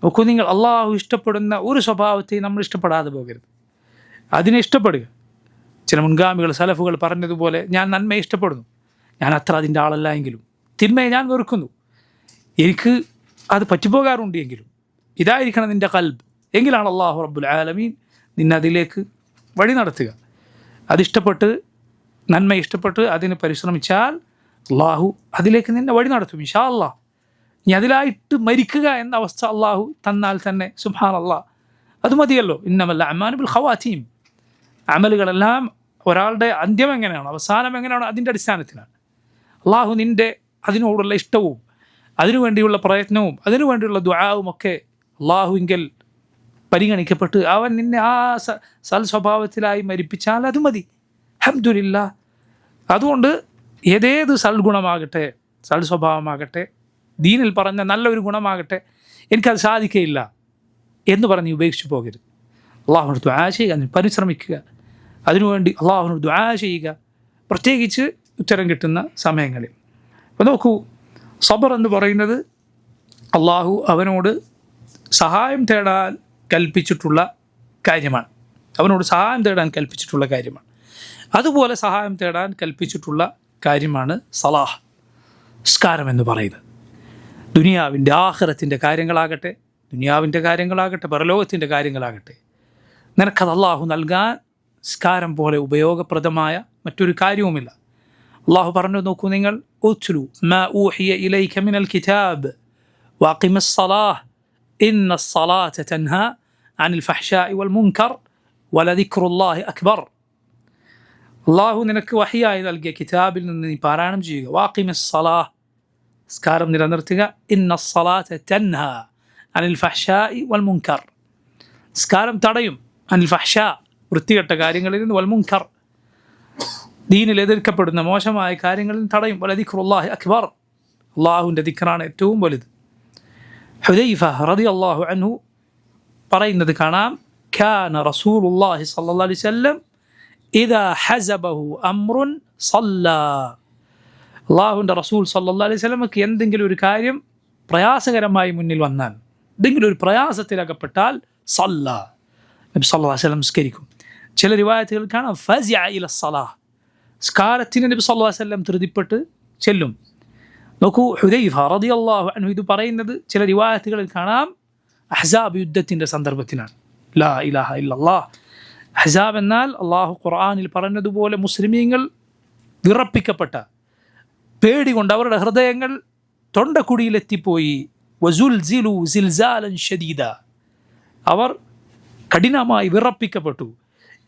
നോക്കൂ, നിങ്ങൾ അള്ളാഹു ഇഷ്ടപ്പെടുന്ന ഒരു സ്വഭാവത്തെയും നമ്മൾ ഇഷ്ടപ്പെടാതെ പോകരുത്, അതിനെ ഇഷ്ടപ്പെടുക. ചില മുൻഗാമികൾ സലഫുകൾ പറഞ്ഞതുപോലെ, ഞാൻ നന്മയെ ഇഷ്ടപ്പെടുന്നു, ഞാൻ അത്ര അതിൻ്റെ ആളല്ല എങ്കിലും തിന്മയെ ഞാൻ വെറുക്കുന്നു, എനിക്ക് അത് പറ്റിപ്പോകാറുണ്ട് എങ്കിലും ഇതായിരിക്കണം നിൻ്റെ ഖൽബ്, എങ്കിലാണ് അള്ളാഹു റബ്ബുൽ ആലമീൻ നിന്നെ അതിലേക്ക് വഴി നടത്തുക. അതിഷ്ടപ്പെട്ട്, നന്മ ഇഷ്ടപ്പെട്ട് അതിന് പരിശ്രമിച്ചാൽ അള്ളാഹു അതിലേക്ക് നിന്നെ വഴി നടത്തും ഇൻഷാ അല്ലാഹ്. നീ അതിലായിട്ട് മരിക്കുക എന്ന അവസ്ഥ അള്ളാഹു തന്നാൽ തന്നെ സുബ്ഹാനല്ലാഹ്, അത് മതിയല്ലോ. ഇന്നമൽ അഅ്മാലു ബിൽ ഖവാതീം, അമലുകളെല്ലാം ഒരാളുടെ അന്ത്യം എങ്ങനെയാണ്, അവസാനം എങ്ങനെയാണ്, അതിൻ്റെ അടിസ്ഥാനത്തിലാണ്. അള്ളാഹു നിൻ്റെ അതിനോടുള്ള ഇഷ്ടവും അതിനുവേണ്ടിയുള്ള പ്രയത്നവും അതിനുവേണ്ടിയുള്ള ദുആവും ഒക്കെ അള്ളാഹുവിങ്കൽ പരിഗണിക്കപ്പെട്ട് അവൻ നിന്നെ ആ സൽസ്വഭാവത്തിലായി മരിപ്പിച്ചാൽ അത് മതി, അൽഹംദുലില്ലാഹ്. അതുകൊണ്ട് ഏതേത് സൽഗുണമാകട്ടെ, സൽസ്വഭാവമാകട്ടെ, ദീനിൽ പറഞ്ഞ നല്ലൊരു ഗുണമാകട്ടെ, എനിക്കത് സാധിക്കയില്ല എന്ന് പറഞ്ഞ് ഉപേക്ഷിച്ച് പോകരുത്. അള്ളാഹുവിനോട് ദുആ ചെയ്യുക, അതിന് പരിശ്രമിക്കുക, അതിനുവേണ്ടി അള്ളാഹുവിനോട് ദുആ ചെയ്യുക, പ്രത്യേകിച്ച് ഉത്തരം കിട്ടുന്ന സമയങ്ങളിൽ. അപ്പോൾ നോക്കൂ, സബർ എന്ന് പറയുന്നത് അള്ളാഹു അവനോട് സഹായം തേടാൻ കൽപ്പിച്ചിട്ടുള്ള കാര്യമാണ്. അവനോട് സഹായം തേടാൻ കൽപ്പിച്ചിട്ടുള്ള കാര്യമാണ്. അതുപോലെ സഹായം തേടാൻ കൽപ്പിച്ചിട്ടുള്ള കാര്യമാണ് സലാഹ്, നിസ്കാരം എന്ന് പറയുന്നത്. ദുനിയാവിൻ്റെ ആഖിറത്തിൻ്റെ കാര്യങ്ങളാകട്ടെ, ദുനിയാവിൻ്റെ കാര്യങ്ങളാകട്ടെ, പരലോകത്തിൻ്റെ കാര്യങ്ങളാകട്ടെ, നിനക്കത് അള്ളാഹു നൽകാൻ നിസ്കാരം പോലെ ഉപയോഗപ്രദമായ മറ്റൊരു കാര്യവുമില്ല. അള്ളാഹു പറഞ്ഞു, നോക്കൂ നിങ്ങൾ, ഉത്ലു മാ ഊഹിയ ഇലൈക മിനൽ കിതാബ് വഅഖിമിസ് സ്വലാഹ് ഇന്നസ് സ്വലാത തൻഹാ അനിൽ ഫഹ്ശാഇ വൽ മുൻകർ വലദിക്റുല്ലാഹി അക്ബർ. അള്ളാഹു നിനക്ക് വഹിയായി നൽകിയ കിതാബിൽ നിന്ന് നീ പാരായണം ചെയ്യുക. വഅഖിമിസ് സ്വലാഹ്, നിസ്കാരം നിലനിർത്തുക. ഇന്നസ് സ്വലാത തൻഹാ അനിൽ ഫഹ്ശാഇ വൽ മുൻകർ, നിസ്കാരം തടയും. അനിൽ ഫഹ്ശാ, വൃത്തികെട്ട കാര്യങ്ങളിൽ നിന്ന്, വൽ മുൻകർ, ദീനിൽ എതിർക്കപ്പെടുന്ന മോശമായ കാര്യങ്ങളിൽ നിന്ന് തടയും. വലദിക്റുല്ലാഹി അക്ബർ, അള്ളാഹുവിൻ്റെ ദിക്റാണ് ഏറ്റവും വലുത്. ഹുദൈഫ റളിയല്ലാഹു അൻഹു പറയുന്നത് കാണാം, കാന റസൂലുള്ളാഹി സ്വല്ലല്ലാഹു അലൈഹി വസല്ലം ഇദാ ഹസബഹു അംറുൻ സല്ലാ. അള്ളാഹുവിൻ്റെ റസൂൽ സ്വല്ലല്ലാഹു അലൈഹി വസല്ലമക്ക് എന്തെങ്കിലും ഒരു കാര്യം പ്രയാസകരമായി മുന്നിൽ വന്നാൽ, എന്തെങ്കിലും ഒരു പ്രയാസത്തിലകപ്പെട്ടാൽ സല്ലാ, നബി സല്ലല്ലാഹു അലൈഹി വസല്ലം നിസ്കരിക്കും. ചില റിവായത്തുകൾ കാണാം ഫസിഅ ഇല സലാഹ്, നിസ്കാരത്തിന് നബി സല്ലല്ലാഹു അലൈഹി വസല്ലം ധൃതിപ്പെട്ട് ചെല്ലും. നോക്കൂ, ഹുദൈഫ റളിയല്ലാഹു അൻഹു ഇത് പറയുന്നത് ചില റിവായത്തുകളിൽ കാണാം അഹ്സാബ് യുദ്ധത്തിൻ്റെ സന്ദർഭത്തിലാണ്. ലാ ഇലാഹ ഇല്ലല്ലാഹ്. അഹ്സാബ് എന്നാൽ അള്ളാഹു ഖുർആനിൽ പറഞ്ഞതുപോലെ മുസ്ലിമീങ്ങൾ വിറപ്പിക്കപ്പെട്ട, പേടി കൊണ്ട് അവരുടെ ഹൃദയങ്ങൾ തൊണ്ടക്കുടിയിലെത്തിപ്പോയി. വസുൽസിലു സിൽസാലൻ ഷദീദ, അവർ കഠിനമായി വിറപ്പിക്കപ്പെട്ടു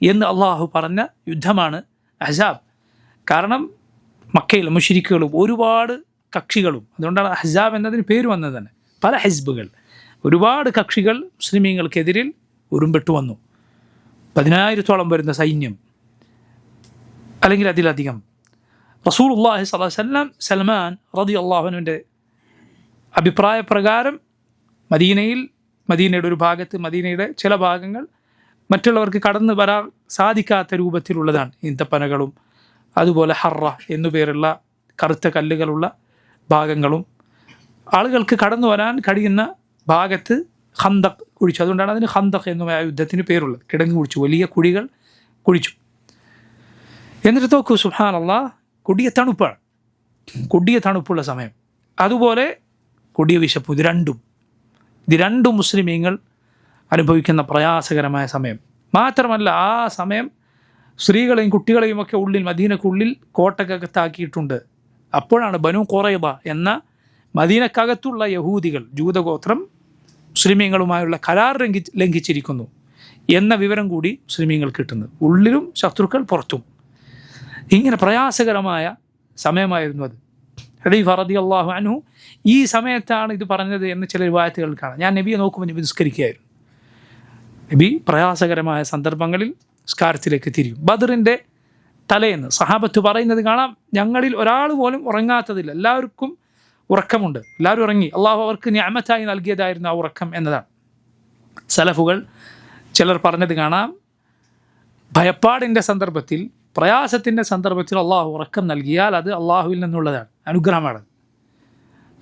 എന്ന് അള്ളാഹു പറഞ്ഞ യുദ്ധമാണ് അഹ്സാബ്. കാരണം മക്കയിലെ മുശ്രിക്കുകളും ഒരുപാട് കക്ഷികളും, അതുകൊണ്ടാണ് അഹ്സാബ് എന്നതിന് പേര് വന്നത് തന്നെ. പല ഹിസ്ബുകൾ, ഒരുപാട് കക്ഷികൾ മുസ്ലിമീങ്ങൾക്കെതിരിൽ ഉരുമ്പെട്ടു വന്നു. 10,000-ഓളം വരുന്ന സൈന്യം, അല്ലെങ്കിൽ അതിലധികം. റസൂലുള്ളാഹി സ്വല്ലല്ലാഹു അലൈഹി വസല്ലം സൽമാൻ റളിയല്ലാഹു അൻഹുവിൻ്റെ അഭിപ്രായ പ്രകാരം മദീനയുടെ ഒരു ഭാഗത്ത്, മദീനയുടെ ചില ഭാഗങ്ങൾ മറ്റുള്ളവർക്ക് കടന്നു വരാൻ സാധിക്കാത്ത രൂപത്തിലുള്ളതാണ്. ഈന്തപ്പനകളും അതുപോലെ ഹറ എന്നുപേരുള്ള കറുത്ത കല്ലുകളുള്ള ഭാഗങ്ങളും, ആളുകൾക്ക് കടന്നു വരാൻ കഴിയുന്ന ഭാഗത്ത് ഖന്തഖ് കുഴിച്ചു. അതുകൊണ്ടാണ് അതിന് ഖന്തഖ് എന്ന യുദ്ധത്തിന് പേരുള്ളത്. കിടങ്ങ് കുഴിച്ചു, വലിയ കുഴികൾ കുഴിച്ചു. എന്നിട്ട് നോക്കൂ, സുബ്ഹാനല്ലാഹ്, കൊടിയ തണുപ്പാണ്, കൊടിയ തണുപ്പുള്ള സമയം, അതുപോലെ കൊടിയ വിശപ്പ്. ഇത് രണ്ടും മുസ്ലിമീങ്ങൾ അനുഭവിക്കുന്ന പ്രയാസകരമായ സമയം. മാത്രമല്ല, ആ സമയം സ്ത്രീകളെയും കുട്ടികളെയും ഒക്കെ മദീനക്കുള്ളിൽ കോട്ടക്കകത്താക്കിയിട്ടുണ്ട്. അപ്പോഴാണ് ബനു ഖുറൈദ എന്ന മദീനക്കകത്തുള്ള യഹൂദികൾ, ജൂതഗോത്രം, മുസ്ലിമീങ്ങളുമായുള്ള കരാർ ലംഘിച്ചിരിക്കുന്നു എന്ന വിവരം കൂടി മുസ്ലിമീങ്ങൾ കിട്ടുന്നത്. ഉള്ളിലും ശത്രുക്കൾ, പുറത്തും. ഇങ്ങനെ പ്രയാസകരമായ സമയമായിരുന്നു അത്. ഹുദൈഫ റളിയല്ലാഹു അൻഹു ഈ സമയത്താണ് ഇത് പറഞ്ഞത് എന്ന് ചില റിവായത്തുകൾ കാണാം. ഞാൻ നബിയെ നോക്കുമ്പോൾ നബി നിസ്കരിക്കുകയായിരുന്നു. നബി പ്രയാസകരമായ സന്ദർഭങ്ങളിൽ നിസ്കാരത്തിലേക്ക് തിരിയും. ബദറിൻ്റെ തലേന്ന് സഹാബത്ത് പറയുന്നത് കാണാം, ഞങ്ങളിൽ ഒരാൾ പോലും ഉറങ്ങാത്തതില്ല, എല്ലാവർക്കും ഉറക്കമുണ്ട്, എല്ലാവരും ഉറങ്ങി. അള്ളാഹു അവർക്ക് നിഅമത്തായി നൽകിയതായിരുന്നു ആ ഉറക്കം എന്നതാണ്. സലഫുകൾ ചിലർ പറഞ്ഞത് കാണാം, ഭയപ്പാടിൻ്റെ സന്ദർഭത്തിൽ, പ്രയാസത്തിൻ്റെ സന്ദർഭത്തിൽ അള്ളാഹു ഉറക്കം നൽകിയാൽ അത് അള്ളാഹുവിൽ നിന്നുള്ളതാണ്, അനുഗ്രഹമാണ്.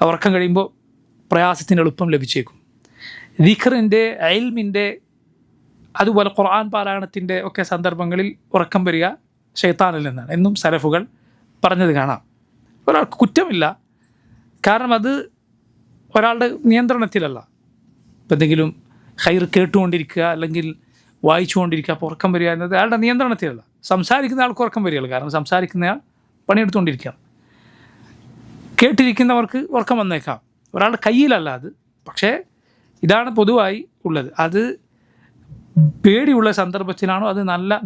ആ ഉറക്കം കഴിയുമ്പോൾ പ്രയാസത്തിന് എളുപ്പം ലഭിച്ചേക്കും. ദിക്റിൻ്റെ, ഇൽമിൻ്റെ, അതുപോലെ ഖുർആൻ പാരായണത്തിൻ്റെ ഒക്കെ സന്ദർഭങ്ങളിൽ ഉറക്കം വരിക ശൈത്താനിൽ നിന്നാണ് എന്നും സലഫുകൾ പറഞ്ഞത് കാണാം. ഒരാൾക്ക് കുറ്റമില്ല, കാരണം അത് ഒരാളുടെ നിയന്ത്രണത്തിലല്ല. ഇപ്പം എന്തെങ്കിലും ഖൈർ കേട്ടുകൊണ്ടിരിക്കുക അല്ലെങ്കിൽ വായിച്ചുകൊണ്ടിരിക്കുക, അപ്പോൾ ഉറക്കം വരിക എന്നത് അയാളുടെ നിയന്ത്രണത്തിലല്ല. സംസാരിക്കുന്ന ആൾക്ക് ഉറക്കം വരികയുള്ളൂ, കാരണം സംസാരിക്കുന്നയാൾ പണിയെടുത്തുകൊണ്ടിരിക്കുകയാണ്. കേട്ടിരിക്കുന്നവർക്ക് ഉറക്കം വന്നേക്കാം, ഒരാളുടെ കയ്യിലല്ല അത്. പക്ഷേ ഇതാണ് പൊതുവായി ഉള്ളത്. അത് പേടിയുള്ള സന്ദർഭത്തിലാണോ അത്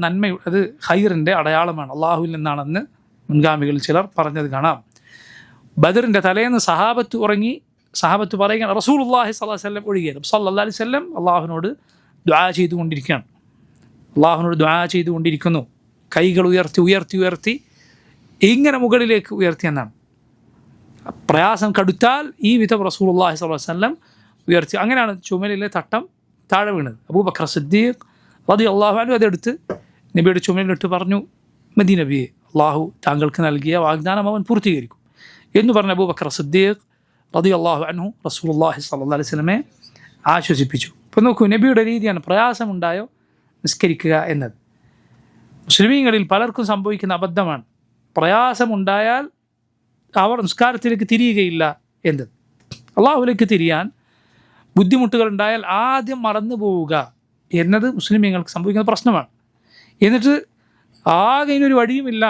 നന്മ, അത് ഖൈറിൻ്റെ അടയാളമാണ്, അള്ളാഹുവിൽ നിന്നാണെന്ന് മുൻഗാമികളിൽ ചിലർ പറഞ്ഞത് കാണാം. ബദറിൻ്റെ തലേന്ന് സഹാബത്ത് ഉറങ്ങി. സഹാബത്ത് പറയുകയാണ്, റസൂലുള്ളാഹി സ്വല്ലല്ലാഹു അലൈഹി വസല്ലം ഒഴികെ സല്ലല്ലാഹു അലൈഹി വസല്ലം അള്ളാഹുവിനോട് ദുആ ചെയ്തുകൊണ്ടിരിക്കുകയാണ്. അള്ളാഹുവിനോട് ദുആ ചെയ്തുകൊണ്ടിരിക്കുന്നു. കൈകൾ ഉയർത്തി ഇങ്ങനെ മുകളിലേക്ക് ഉയർത്തിയെന്നാണ്. പ്രയാസം കടുത്താൽ ഈ വിധം റസൂലുള്ളാഹി സ്വല്ലല്ലാഹു അലൈഹി വസല്ലം ഉയർത്തി. അങ്ങനെയാണ് ചുമലിലെ തട്ടം താഴെ വീണത്. അബൂബക്കർ സിദ്ദീഖ് റളിയല്ലാഹു അൻഹു അതെടുത്ത് നബിയുടെ ചുമലിലിട്ട് പറഞ്ഞു, മദീന നബിയെ, അള്ളാഹു താങ്കൾക്ക് നൽകിയ വാഗ്ദാനം അവൻ പൂർത്തീകരിക്കും എന്ന് പറഞ്ഞ അബൂബക്കർ സിദ്ദീഖ് റളിയല്ലാഹു അൻഹു റസൂലുള്ളാഹി സ്വല്ലല്ലാഹു അലൈഹി വസല്ലമയെ ആശ്വസിപ്പിച്ചു. ഇപ്പോൾ നോക്കൂ, നബിയുടെ രീതിയാണ്, പ്രയാസമുണ്ടായോ നിസ്കരിക്കുക എന്നത്. മുസ്ലിമീങ്ങളിൽ പലർക്കും സംഭവിക്കുന്ന അബദ്ധമാണ്. പ്രയാസമുണ്ടായാൽ അവർ നിസ്കാരത്തിലേക്ക് തിരിയുകയില്ല എന്നത്. അള്ളാഹുലേക്ക് തിരിയാൻ ബുദ്ധിമുട്ടുകൾ ഉണ്ടായാൽ ആദ്യം മറന്നു പോവുക എന്നത് മുസ്ലിമീങ്ങൾക്ക് സംഭവിക്കുന്ന പ്രശ്നമാണ്. എന്നിട്ട് ആകെ ഇതിനൊരു വഴിയുമില്ല,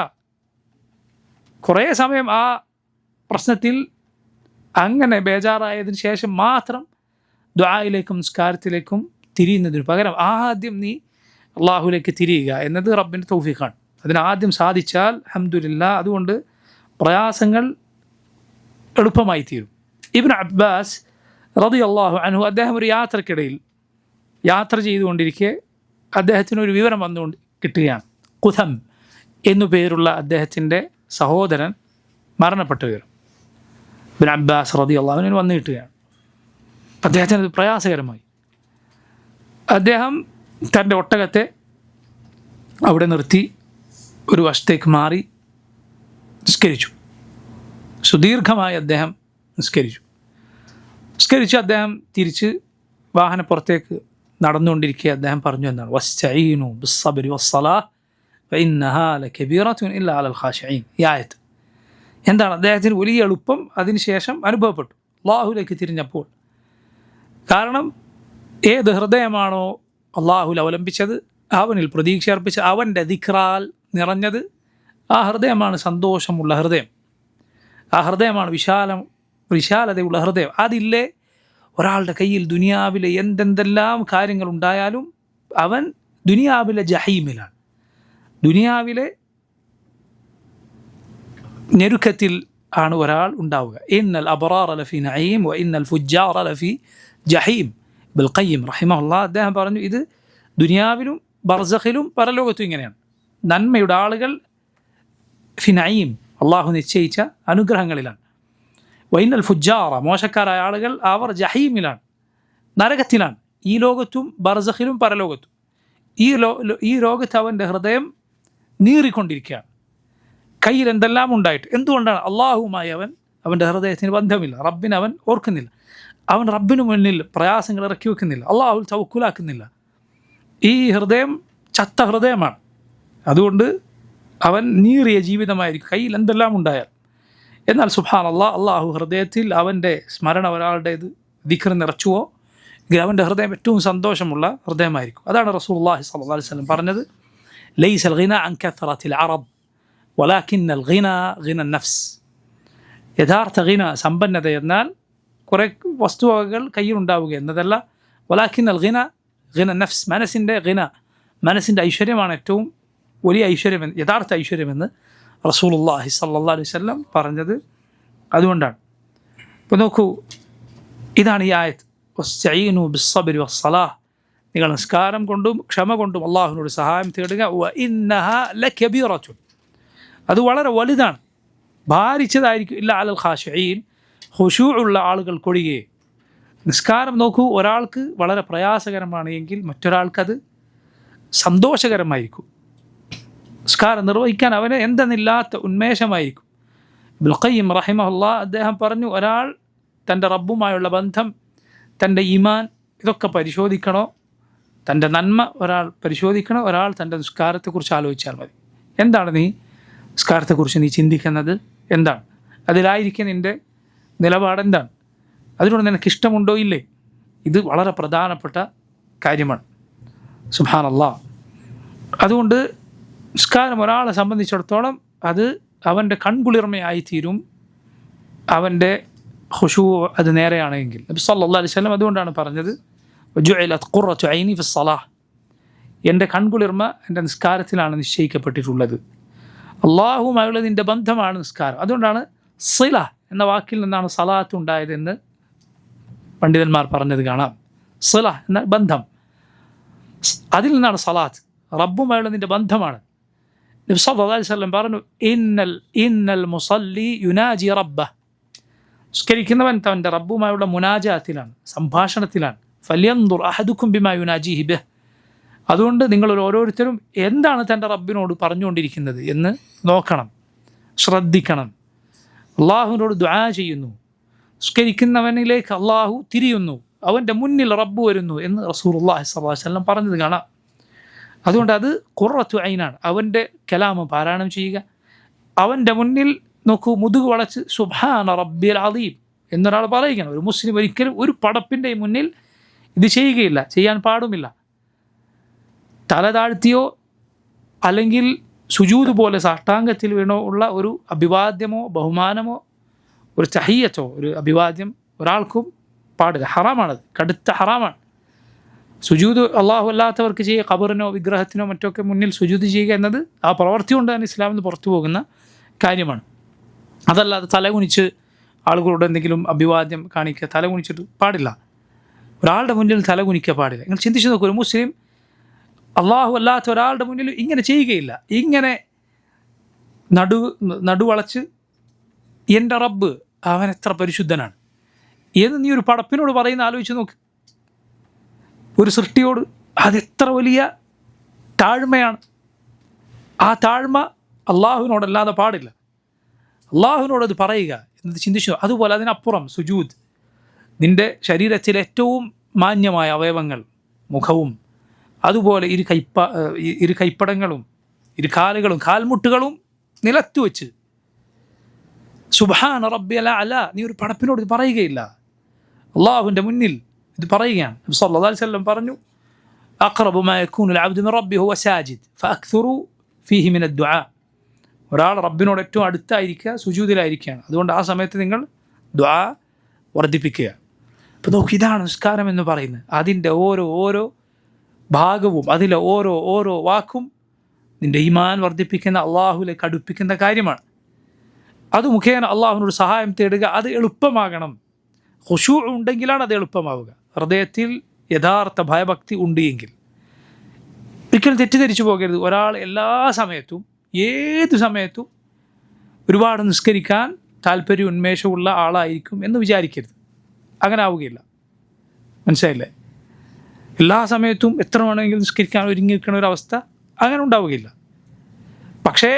കുറേ സമയം ആ പ്രശ്നത്തിൽ അങ്ങനെ ബേജാറായതിനു ശേഷം മാത്രം ദുആയിലേക്കും നിസ്കാരത്തിലേക്കും തിരിയുന്നതിന് പകരം ആദ്യം നീ അള്ളാഹുലേക്ക് തിരിയുക എന്നത് റബ്ബിൻ്റെ തൗഫീഖാണ്. അതിനാദ്യം സാധിച്ചാൽ അൽഹംദുലില്ലാഹ്, അതുകൊണ്ട് പ്രയാസങ്ങൾ എളുപ്പമായി തീരും. ഇബ്നു അബ്ബാസ് റളിയല്ലാഹു അൻഹു അദ്ദേഹം ഒരു യാത്രക്കിടയിൽ യാത്ര ചെയ്തുകൊണ്ടിരിക്കെ അദ്ദേഹത്തിനൊരു വിവരം വന്നുകൊണ്ട് കിട്ടുകയാണ്. ഖുഥം എന്നു പേരുള്ള അദ്ദേഹത്തിൻ്റെ സഹോദരൻ മരണപ്പെട്ട വിവരം ഇബ്നു അബ്ബാസ് റളിയല്ലാഹു അൻഹു വന്നു കിട്ടുകയാണ്. അദ്ദേഹത്തിന് അത് പ്രയാസകരമായി. അദ്ദേഹം തൻ്റെ ഒട്ടകത്തെ അവിടെ നിർത്തി ഒരു വശത്തേക്ക് മാറി നിസ്കരിച്ചു. സുദീർഘമായി അദ്ദേഹം നിസ്കരിച്ച് അദ്ദേഹം തിരിച്ച് വാഹനപ്പുറത്തേക്ക് നടന്നുകൊണ്ടിരിക്കുക അദ്ദേഹം പറഞ്ഞു എന്നാണ്, വസ്തഈനു ബിസ്സബ്രി വസ്സലാഹ് ഫഇന്നഹാ ലകബീറത്തുൻ ഇല്ലാ അലൽ ഖാശിഈൻ. ഈ ആയത്ത് എന്താണ്? അദ്ദേഹത്തിന് വലിയ എളുപ്പം അതിനുശേഷം അനുഭവപ്പെട്ടു അള്ളാഹുലേക്ക് തിരിഞ്ഞപ്പോൾ. കാരണം ഏത് ഹൃദയമാണോ അള്ളാഹുൽ അവലംബിച്ചത്, അവനിൽ പ്രതീക്ഷ അർപ്പിച്ച് അവൻ്റെ ദിക്റാൽ നിറഞ്ഞത്, ആ ഹൃദയമാണ് സന്തോഷമുള്ള ഹൃദയം, ആ ഹൃദയമാണ് വിശാലതയുള്ള ഹൃദയം. അതില്ലേ ഒരാളുടെ കയ്യിൽ ദുനിയാവിലെ എന്തെന്തെല്ലാം കാര്യങ്ങളുണ്ടായാലും അവൻ ദുനിയാവിലെ ജഹീമിലാണ്, ദുനിയാവിലെ ഞെരുക്കത്തിൽ ആണ് ഒരാൾ ഉണ്ടാവുക. ഇന്നൽ അബ്റാറ ലഫി നഈം വ ഇന്നൽ ഫുജ്ജാറ ലഫി ജഹീം. ഇബ്നുൽ ഖയ്യിം റഹിമഹുല്ലാഹ് അദ്ദേഹം പറഞ്ഞു, ഇത് ദുനിയാവിലും ബർസഖിലും പരലോകത്തും ഇങ്ങനെയാണ്. നന്മയുടെ ആളുകൾ ഫി നഈം, അള്ളാഹു നിശ്ചയിച്ച അനുഗ്രഹങ്ങളിലാണ്. വൈനൽ ഫുജ്ജാറ, മോശക്കാരായ ആളുകൾ അവർ ജഹീമിലാണ്, നരകത്തിലാണ്. ഈ ലോകത്തും ബർസഖിലും പരലോകത്തും. ഈ ലോകത്ത് അവൻ്റെ ഹൃദയം നീറിക്കൊണ്ടിരിക്കുകയാണ്, കയ്യിൽ എന്തെല്ലാം ഉണ്ടായിട്ട്. എന്തുകൊണ്ടാണ്? അള്ളാഹുവുമായി അവൻ്റെ ഹൃദയത്തിന് ബന്ധമില്ല, റബ്ബിനെ അവൻ ഓർക്കുന്നില്ല, അവൻ റബ്ബിന് മുന്നിൽ പ്രയാസങ്ങൾ ഇറക്കി വെക്കുന്നില്ല, അള്ളാഹുൽ തവക്കുലാക്കുന്നില്ല. ഈ ഹൃദയം ചത്ത ഹൃദയമാണ്. അതുകൊണ്ട് അവൻ നീറിയ ജീവിതമായിരിക്കും കയ്യിൽ എന്തെല്ലാം ഉണ്ടായാൽ. എന്നാൽ സുബ്ഹാനല്ലാഹ്, അള്ളാഹു ഹൃദയത്തിൽ അവൻ്റെ സ്മരണ ഒരാളുടേത് ദിക്ർ നിറച്ചുവോ എങ്കിൽ അവൻ്റെ ഹൃദയം ഏറ്റവും സന്തോഷമുള്ള ഹൃദയമായിരിക്കും. അതാണ് റസൂലുള്ളാഹി സ്വല്ലല്ലാഹു അലൈഹി വസല്ലം പറഞ്ഞത്, ലൈസൽ ഗിന അൻ കഥറത്തിൽ അറബ് വലാകിന്നൽ ഗിന ഗിന നഫ്സ്. യഥാർത്ഥ ഗിന, സമ്പന്നത എന്നാൽ കുറേ വസ്തുവകകൾ കയ്യിലുണ്ടാവുക എന്നതല്ല. വലാകിന്നൽ ഗിന ഗിന നഫ്സ്, മനസ്സിൻ്റെ ഗിന, മനസ്സിൻ്റെ ഐശ്വര്യമാണ് ഏറ്റവും വലിയ ഐശ്വര്യമെന്ന്, യഥാർത്ഥ ഐശ്വര്യമെന്ന് റസൂലുള്ളാഹി സ്വല്ലല്ലാഹു അലൈഹി വസല്ലം പറഞ്ഞത്. അതുകൊണ്ടാണ്. ഇപ്പോൾ നോക്കൂ, ഇതാണ് ഈ ആയത്ത്, വസ്തഈനു ബിസ്സബ്രി വസ്സലാഹ്, നിങ്ങൾ നിസ്കാരം കൊണ്ടും ക്ഷമ കൊണ്ടും അള്ളാഹുവിനോട് സഹായം തേടുക. വ ഇന്നഹാ ലകബീറത്തുൻ, അത് വളരെ വലുതാണ്, ഭാരിച്ചതായിരിക്കും. ഇല്ല അലൽ ഖാശിഈൻ, ഖുശൂഉള്ള ആളുകൾക്കൊഴികെ. നിസ്കാരം നോക്കൂ, ഒരാൾക്ക് വളരെ പ്രയാസകരമാണ് എങ്കിൽ മറ്റൊരാൾക്കത് സന്തോഷകരമായിരിക്കും. നിസ്കാരം നിർവഹിക്കാൻ അവന് എന്തെന്നില്ലാത്ത ഉന്മേഷമായിരിക്കും. ഇബ്നുൽ ഖയ്യിം റഹിമഹുല്ലാഹ് അദ്ദേഹം പറഞ്ഞു, ഒരാൾ തൻ്റെ റബ്ബുമായുള്ള ബന്ധം, തൻ്റെ ഈമാൻ, ഇതൊക്കെ പരിശോധിക്കണോ, തൻ്റെ നന്മ ഒരാൾ പരിശോധിക്കണോ, ഒരാൾ തൻ്റെ നിസ്കാരത്തെക്കുറിച്ച് ആലോചിച്ചാൽ മതി. എന്താണ് നീ നിസ്കാരത്തെക്കുറിച്ച് നീ ചിന്തിക്കുന്നത്? എന്താണ് അതിലായിരിക്കും നിൻ്റെ നിലപാടെന്താണ്? അതിനോട് നിനക്കിഷ്ടമുണ്ടോ ഇല്ലേ? ഇത് വളരെ പ്രധാനപ്പെട്ട കാര്യമാണ്. സുബ്ഹാനല്ലാഹ്. അതുകൊണ്ട് നിസ്കാരം ഒരാളെ സംബന്ധിച്ചിടത്തോളം അത് അവൻ്റെ കൺകുളിർമയായിത്തീരും, അവൻ്റെ ഖുശൂ അത് നേരെയാണെങ്കിൽ. നബി സല്ലല്ലാഹു അലൈഹി വസല്ലം അതുകൊണ്ടാണ് പറഞ്ഞത്, വജുഇലത് ഖുറത്തു ഐനി ഫിസ്സലാഹ്, എൻ്റെ കൺകുളിർമ എൻ്റെ നിസ്കാരത്തിലാണ് നിശ്ചയിക്കപ്പെട്ടിട്ടുള്ളത്. അള്ളാഹുമായുള്ള നിൻ്റെ ബന്ധമാണ് നിസ്കാരം. അതുകൊണ്ടാണ് സില എന്ന വാക്കിൽ നിന്നാണ് സലാത്ത് ഉണ്ടായതെന്ന് പണ്ഡിതന്മാർ പറഞ്ഞത് കാണാം. സില എന്ന ബന്ധം, അതിൽ നിന്നാണ് സലാത്ത്. റബ്ബുമായുള്ള നിൻ്റെ ബന്ധമാണ്. നബി സല്ലല്ലാഹു അലൈഹി വസല്ലം പറഞ്ഞു, ഇന്നൽ മുസല്ലി യുനാജി റബ്ബഹ്, നിസ്കരിക്കുന്നവൻ തൻ്റെ റബ്ബുമായുള്ള മുനാജാത്തിലാണ്, സംഭാഷണത്തിലാണ്. ഫല്യൻദുർ അഹദുക്കും ബിമാ യുനാജിഹി ബിഹ്, അതുകൊണ്ട് നിങ്ങൾ ഓരോരുത്തരും എന്താണ് തൻ്റെ റബ്ബിനോട് പറഞ്ഞുകൊണ്ടിരിക്കുന്നത് എന്ന് നോക്കണം, ശ്രദ്ധിക്കണം. അള്ളാഹുവിനോട് ദുആ ചെയ്യുന്നു, നിസ്കരിക്കുന്നവനിലേക്ക് അള്ളാഹു തിരിയുന്നു, അവൻ്റെ മുന്നിൽ റബ്ബ് വരുന്നു എന്ന് റസൂലുള്ളാഹി സ്വല്ലല്ലാഹു അലൈഹി വസല്ലം പറഞ്ഞത് കാണാം. അതുകൊണ്ട് അത് ഖുർറത്തു ഐനാണ്. അവൻ്റെ കലാമ് പാരായണം ചെയ്യുക, അവൻ്റെ മുന്നിൽ നോക്കൂ മുതുക് വളച്ച് സുബ്ഹാന റബ്ബിൽ അദീം എന്നൊരാൾ പറയുകയാണ്. ഒരു മുസ്ലിം ഒരിക്കലും ഒരു പടപ്പിൻ്റെ മുന്നിൽ ഇത് ചെയ്യുകയില്ല, ചെയ്യാൻ പാടുമില്ല. തല താഴ്ത്തിയോ അല്ലെങ്കിൽ സുജൂദ് പോലെ സാഷ്ടാംഗത്തിൽ വീണോ ഉള്ള ഒരു അഭിവാദ്യമോ ബഹുമാനമോ ഒരു തഹിയ്യത്തോ ഒരു അഭിവാദ്യം ഒരാൾക്കും പാടില്ല. ഹറാമാണത്, കടുത്ത ഹറാമാണ്. സുജൂദ് അള്ളാഹു അല്ലാത്തവർക്ക് ചെയ്യുക, ഖബറിനോ വിഗ്രഹത്തിനോ മറ്റൊക്കെ മുന്നിൽ സുജൂദ് ചെയ്യുക എന്നത് ആ പ്രവൃത്തി കൊണ്ട് തന്നെ ഇസ്ലാമിൽ നിന്ന് പുറത്തു പോകുന്ന കാര്യമാണ്. അതല്ലാതെ തലകുനിച്ച് ആളുകളോട് എന്തെങ്കിലും അഭിവാദ്യം കാണിക്കുക, തലകുനിച്ചിട്ട് പാടില്ല. ഒരാളുടെ മുന്നിൽ തലകുനിക്കുക പാടില്ല. നിങ്ങൾ ചിന്തിച്ച് നോക്കൂ, ഒരു മുസ്ലിം അള്ളാഹു അല്ലാത്ത ഒരാളുടെ മുന്നിൽ ഇങ്ങനെ ചെയ്യുകയില്ല. ഇങ്ങനെ നടുവളച്ച് എൻ്റെ റബ്ബ് അവൻ എത്ര പരിശുദ്ധനാണ് എന്ന് നീ ഒരു പടപ്പിനോട് പറയുന്ന ആലോചിച്ച് നോക്ക്. ഒരു സൃഷ്ടിയോട് അതെത്ര വലിയ താഴ്മയാണ്. ആ താഴ്മ അള്ളാഹുവിനോടല്ലാതെ പാടില്ല. അള്ളാഹുവിനോടത് പറയുക എന്നത് ചിന്തിച്ചു. അതുപോലെ അതിനപ്പുറം സുജൂദ്, നിൻ്റെ ശരീരത്തിലെ ഏറ്റവും മാന്യമായ അവയവങ്ങൾ, മുഖവും അതുപോലെ ഇരു കൈപ്പടങ്ങളും ഇരു കാലുകളും കാൽമുട്ടുകളും നിലത്തു വെച്ച് സുബ്ഹാന റബ്ബിയൽ അഅല നീ ഒരു പടപ്പിനോട് ഇത് പറയുകയില്ല. അള്ളാഹുവിൻ്റെ മുന്നിൽ ഇത് പറയുകയാണ്. നബി സല്ലല്ലാഹു അലൈഹി വസല്ലം പറഞ്ഞു, അഖ്റബു മാ യകൂനുൽ അബ്ദു മിൻ റബ്ബിഹി ഹുവ സാജിദ് ഫഅക്ഥിറു ഫീഹി മിന ദുആ. ഒരാൾ റബ്ബിനോട് ഏറ്റവും അടുത്തായിരിക്കുക സുജൂദിലായിരിക്കുകയാണ്. അതുകൊണ്ട് ആ സമയത്ത് നിങ്ങൾ ദുആ വർദ്ധിപ്പിക്കുക. അപ്പോൾ നോക്ക്, ഇതാണ് നിസ്കാരം എന്ന് പറയുന്നത്. അതിൻ്റെ ഓരോ ഭാഗവും അതിലെ ഓരോ വാക്കും നിൻ്റെ ഈമാൻ വർദ്ധിപ്പിക്കുന്ന, അള്ളാഹുവിലേക്ക് അടുപ്പിക്കുന്ന കാര്യമാണ്. അത് മുഖേന അള്ളാഹുവിനോട് സഹായം തേടുക. അത് എളുപ്പമാകണം. ഖുശൂ ഉണ്ടെങ്കിലാണ് അത് എളുപ്പമാവുക. ഹൃദയത്തിൽ യഥാർത്ഥ ഭയഭക്തി ഉണ്ട് എങ്കിൽ. ഒരിക്കലും തെറ്റിദ്ധരിച്ചു പോകരുത്. ഒരാൾ എല്ലാ സമയത്തും ഏത് സമയത്തും ഒരുപാട് നിസ്കരിക്കാൻ താല്പര്യം ഉന്മേഷമുള്ള ആളായിരിക്കും എന്ന് വിചാരിക്കരുത്. അങ്ങനെ ആവുകയില്ല. മനസ്സിലായില്ലേ? എല്ലാ സമയത്തും എത്ര വേണമെങ്കിലും നിസ്കരിക്കാൻ ഒരുങ്ങി നിൽക്കുന്ന ഒരവസ്ഥ അങ്ങനെ ഉണ്ടാവുകയില്ല. പക്ഷേ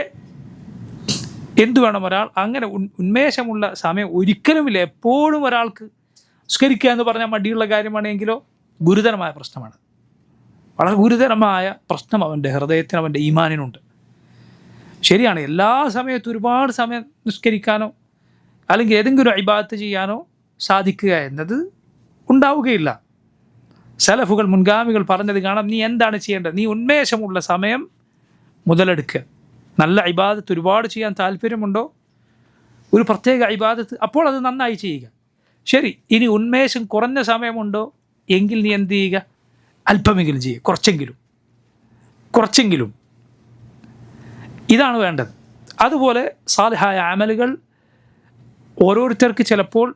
എന്തു വേണം, ഒരാൾ അങ്ങനെ ഉന്മേഷമുള്ള സമയം ഒരിക്കലുമില്ല. എപ്പോഴും ഒരാൾക്ക് നിസ്കരിക്കുക എന്ന് പറഞ്ഞാൽ മടിയുള്ള കാര്യമാണെങ്കിലോ ഗുരുതരമായ പ്രശ്നമാണ്. വളരെ ഗുരുതരമായ പ്രശ്നം അവൻ്റെ ഹൃദയത്തിന്, അവൻ്റെ ഈമാനിനുണ്ട്. ശരിയാണ്, എല്ലാ സമയത്തും ഒരുപാട് സമയം നിസ്കരിക്കാനോ അല്ലെങ്കിൽ ഏതെങ്കിലും ഇബാദത്ത് ചെയ്യാനോ സാധിക്കുക എന്നത് ഉണ്ടാവുകയില്ല. സലഫുകൾ, മുൻഗാമികൾ പറഞ്ഞത് കാണാം. നീ എന്താണ് ചെയ്യേണ്ടത്? നീ ഉന്മേഷമുള്ള സമയം മുതലെടുക്കുക. നല്ല ഇബാദത്ത് ഒരുപാട് ചെയ്യാൻ താല്പര്യമുണ്ടോ, ഒരു പ്രത്യേക ഇബാദത്ത്, അപ്പോൾ അത് നന്നായി ചെയ്യുക. ശരി, ഇനി ഉന്മേഷം കുറഞ്ഞ സമയമുണ്ടോ എങ്കിൽ നീ എന്ത് ചെയ്യുക? അല്പമെങ്കിലും ചെയ്യുക, കുറച്ചെങ്കിലും. ഇതാണ് വേണ്ടത്. അതുപോലെ സാലിഹായ അമലുകൾ, ഓരോരുത്തർക്ക് ചിലപ്പോൾ